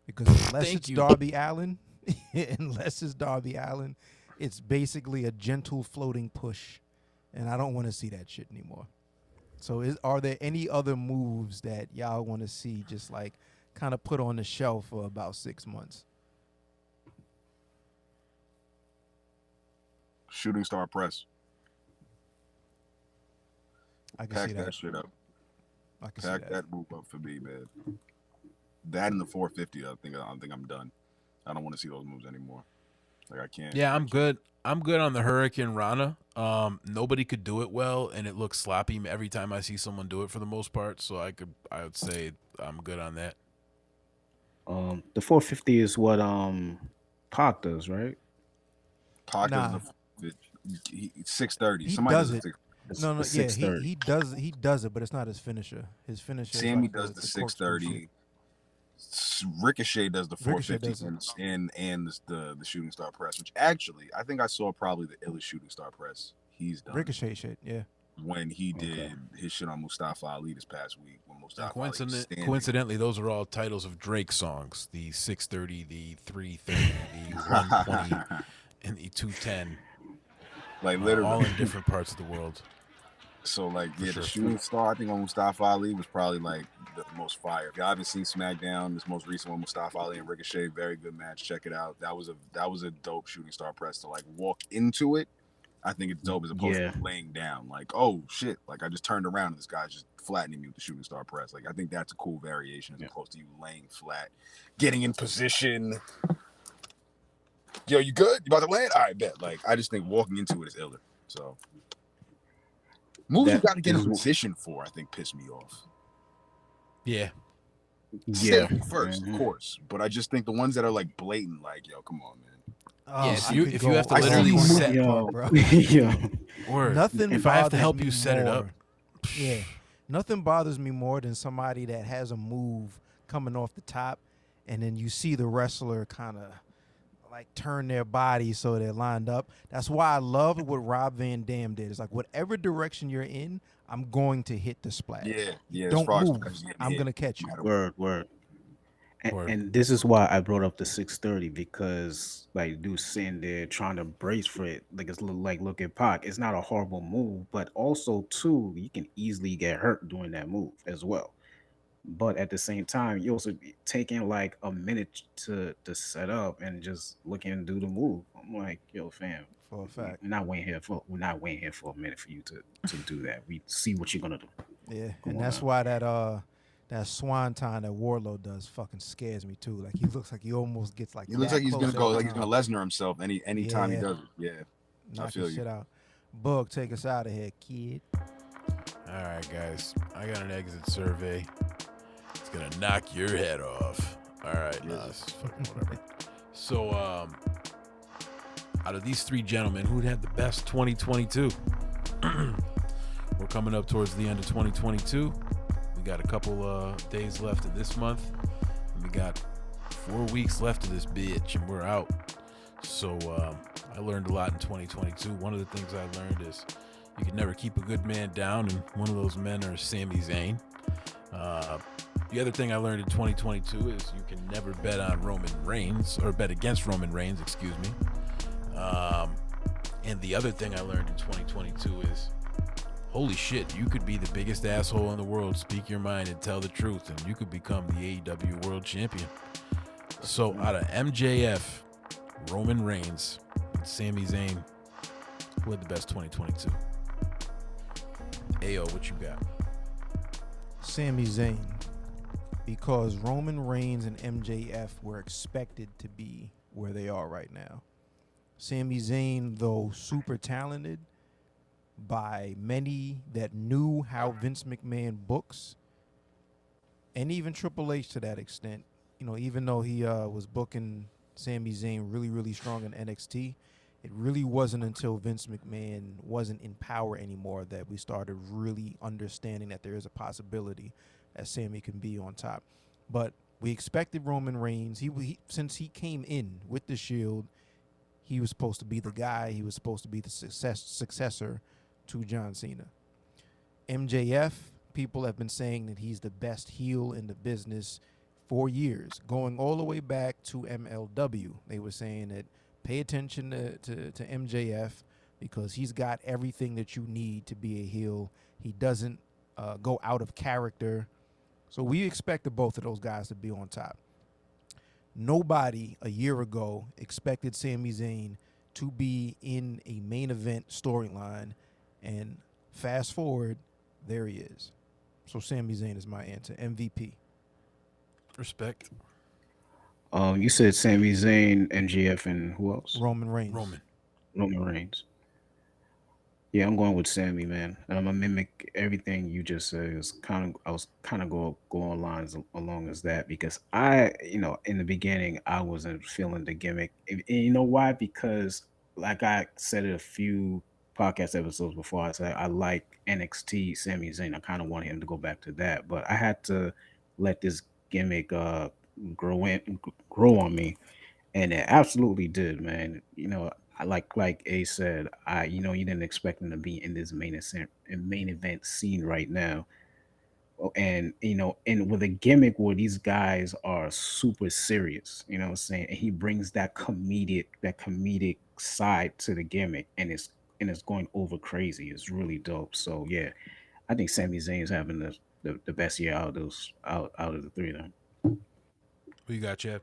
because Thank you. Darby Allin, it's basically a gentle floating push, and I don't want to see that shit anymore. So, are there any other moves that y'all want to see just like kind of put on the shelf for about 6 months? Shooting star press. I can Pack see that that. shit up. I can see Pack that. that move up for me, man. That and the 450, I think I'm done. I don't want to see those moves anymore. Like, I can't. Yeah, I'm good. I'm good on the Hurricane Rana. Nobody could do it well, and it looks sloppy every time I see someone do it for the most part. So I would say I'm good on that. The 450 is what Pac does, right? Pac Nah. does the 630. He Somebody does does it. the 630. No, The yeah, 630. he does it, but it's not his finisher. His finisher Sammy is like does the corkscrew shit. 630. Ricochet does the Ricochet 450 and the shooting star press, which actually I think I saw probably the illest shooting star press he's done. Ricochet shit, yeah. When he did his shit on Mustafa Ali this past week, when Mustafa Ali was standing. Coincidentally, those are all titles of Drake songs: the 630, the 330, the 120, and the 210. Like literally, all in different parts of the world. So like, yeah, sure. The shooting star I think on Mustafa Ali was probably like the most fire. If y'all haven't seen SmackDown, this most recent one, Mustafa Ali and Ricochet, very good match. Check it out. That was a dope shooting star press to like walk into it. I think it's dope as opposed to laying down. Like, oh shit! Like I just turned around and this guy's just flattening me with the shooting star press. Like I think that's a cool variation as opposed to you laying flat, getting in position. Yo, you good? You about to land? All right, bet. Like I just think walking into it is iller. So moves you got to get in position for, I think, piss me off. Yeah. Safety first, of course, but I just think the ones that are like blatant, like, yo, come on, man. Yeah, so if you have to literally set, Word. Nothing. If I have to help you set it up, yeah, nothing bothers me more than somebody that has a move coming off the top, and then you see the wrestler kind of like turn their body so they're lined up. That's why I love what Rob Van Dam did. It's like whatever direction you're in, I'm going to hit the splash. Yeah. Don't move. I'm gonna catch you. Word. And this is why I brought up the 630, because like dude's sitting there trying to brace for it. Like it's like look at Pac. It's not a horrible move, but also too, you can easily get hurt doing that move as well. But at the same time, you also be taking like a minute to set up and just look and do the move. I'm like, yo, fam, for a fact, we're not waiting here for a minute for you to do that. We see what you're gonna do. Yeah, and that's why that swanton that Warlow does fucking scares me too. Like he looks like he almost gets like. He looks like he's gonna go, like he's gonna Lesnar himself anytime he does it. Yeah, knock his shit out. Bug, take us out of here, kid. All right, guys, I got an exit survey. It's gonna knock your head off. All right, it's fucking whatever. So, out of these three gentlemen, who'd had the best 2022? We're coming up towards the end of 2022. We got a couple days left of this month, and we got 4 weeks left of this bitch, and we're out. So I learned a lot in 2022. One of the things I learned is you can never keep a good man down, and one of those men are Sami Zayn. The other thing I learned in 2022 is you can never bet on Roman Reigns, or bet against Roman Reigns, excuse me. And the other thing I learned in 2022 is, holy shit, you could be the biggest asshole in the world, speak your mind and tell the truth, and you could become the AEW World Champion. So out of MJF, Roman Reigns, and Sami Zayn, who had the best 2022? Ayo, what you got? Sami Zayn, because Roman Reigns and MJF were expected to be where they are right now. Sami Zayn, though super talented by many that knew how Vince McMahon books, and even Triple H to that extent, you know, even though he was booking Sami Zayn really, really strong in NXT, it really wasn't until Vince McMahon wasn't in power anymore that we started really understanding that there is a possibility that Sammy can be on top. But we expected Roman Reigns. He since he came in with the Shield, he was supposed to be the guy. He was supposed to be the successor to John Cena. MJF, people have been saying that he's the best heel in the business for years, going all the way back to MLW. They were saying that pay attention to MJF because he's got everything that you need to be a heel. He doesn't go out of character. So we expected both of those guys to be on top. Nobody a year ago expected Sami Zayn to be in a main event storyline, and fast forward, there he is. So Sami Zayn is my answer. MVP. Respect. You said Sami Zayn, MJF, and who else? Roman Reigns. Roman Reigns. Yeah, I'm going with Sammy, man. And I'm gonna mimic everything you just said. I was kind of going lines along as that because in the beginning, I wasn't feeling the gimmick. And you know why? Because like I said it a few podcast episodes before, I said I like NXT Sami Zayn. I kind of want him to go back to that, but I had to let this gimmick grow on me, and it absolutely did, man. I like A said, you didn't expect him to be in this main event scene right now. And and with a gimmick where these guys are super serious, you know what I'm saying? And he brings that comedic side to the gimmick, and it's going over crazy. It's really dope. So yeah, I think Sami Zayn is having the best year out of the three of them. Who you got, Chad?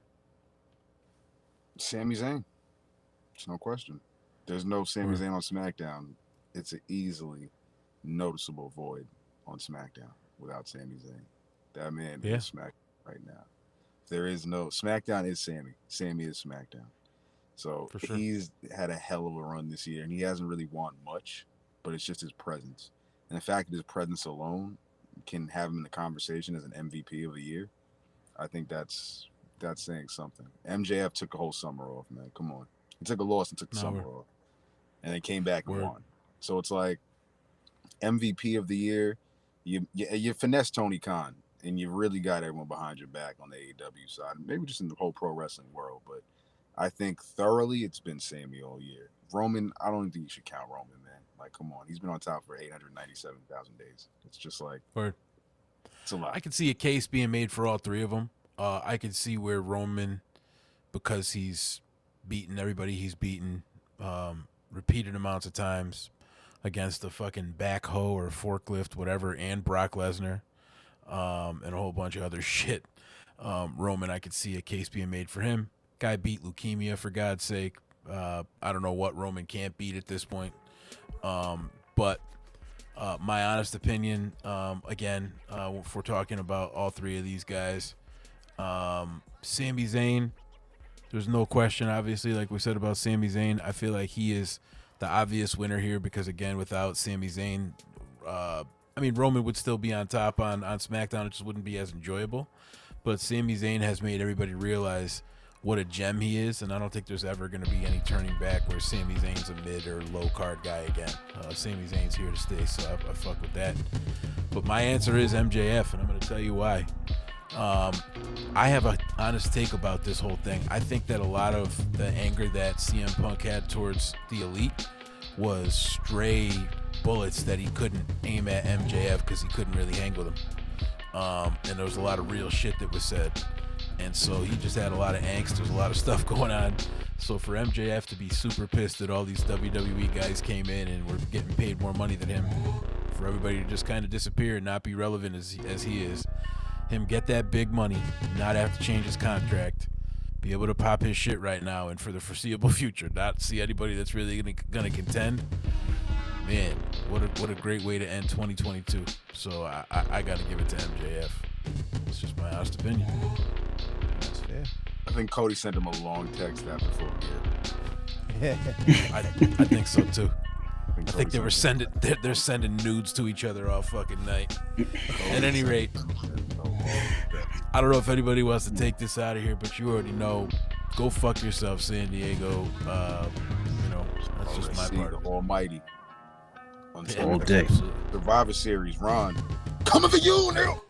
Sami Zayn. It's no question. There's no Sami Zayn on SmackDown. It's an easily noticeable void on SmackDown without Sami Zayn. That man is SmackDown right now. There is no SmackDown is Sami. Sami is SmackDown. So sure. He's had a hell of a run this year, and he hasn't really won much, but it's just his presence. And the fact that his presence alone can have him in the conversation as an MVP of the year, I think that's saying something. MJF took a whole summer off, man. Come on. He took a loss and took the summer off. And then came back and won. So it's like MVP of the year, you finesse Tony Khan, and you really got everyone behind your back on the AEW side. Maybe just in the whole pro wrestling world, but I think thoroughly it's been Sami all year. Roman, I don't think you should count Roman, man. Like, come on. He's been on top for 897,000 days. It's just like, it's a lot. I could see a case being made for all three of them. I could see where Roman, because he's beaten everybody he's beaten repeated amounts of times against a fucking backhoe or forklift, whatever, and Brock Lesnar and a whole bunch of other shit. Roman, I could see a case being made for him. Guy beat leukemia, for God's sake. I don't know what Roman can't beat at this point. But my honest opinion, again, if we're talking about all three of these guys, Sami Zayn, there's no question, obviously, like we said about Sami Zayn. I feel like he is the obvious winner here because, again, without Sami Zayn, Roman would still be on top on SmackDown. It just wouldn't be as enjoyable. But Sami Zayn has made everybody realize what a gem he is, and I don't think there's ever going to be any turning back where Sami Zayn's a mid or low card guy again. Sami Zayn's here to stay, so I fuck with that. But my answer is MJF, and I'm going to tell you why. I have an honest take about this whole thing. I think that a lot of the anger that CM Punk had towards the Elite was stray bullets that he couldn't aim at MJF because he couldn't really hang with him. And there was a lot of real shit that was said. And so he just had a lot of angst. There's a lot of stuff going on. So for MJF to be super pissed that all these WWE guys came in and were getting paid more money than him, for everybody to just kind of disappear and not be relevant as he is, him get that big money, not have to change his contract, be able to pop his shit right now and for the foreseeable future, not see anybody that's really gonna contend. Man, what a great way to end 2022. So I got to give it to MJF. It's just my honest opinion. That's fair. I think Cody sent him a long text after Full Gear. I think so too. I think they were they're sending nudes to each other all fucking night. At any rate, I don't know if anybody wants to take this out of here, but you already know. Go fuck yourself, San Diego. That's just my See part the of it. Almighty on Yeah, All day. absolutely. Survivor Series. Ron, coming for you, nigga.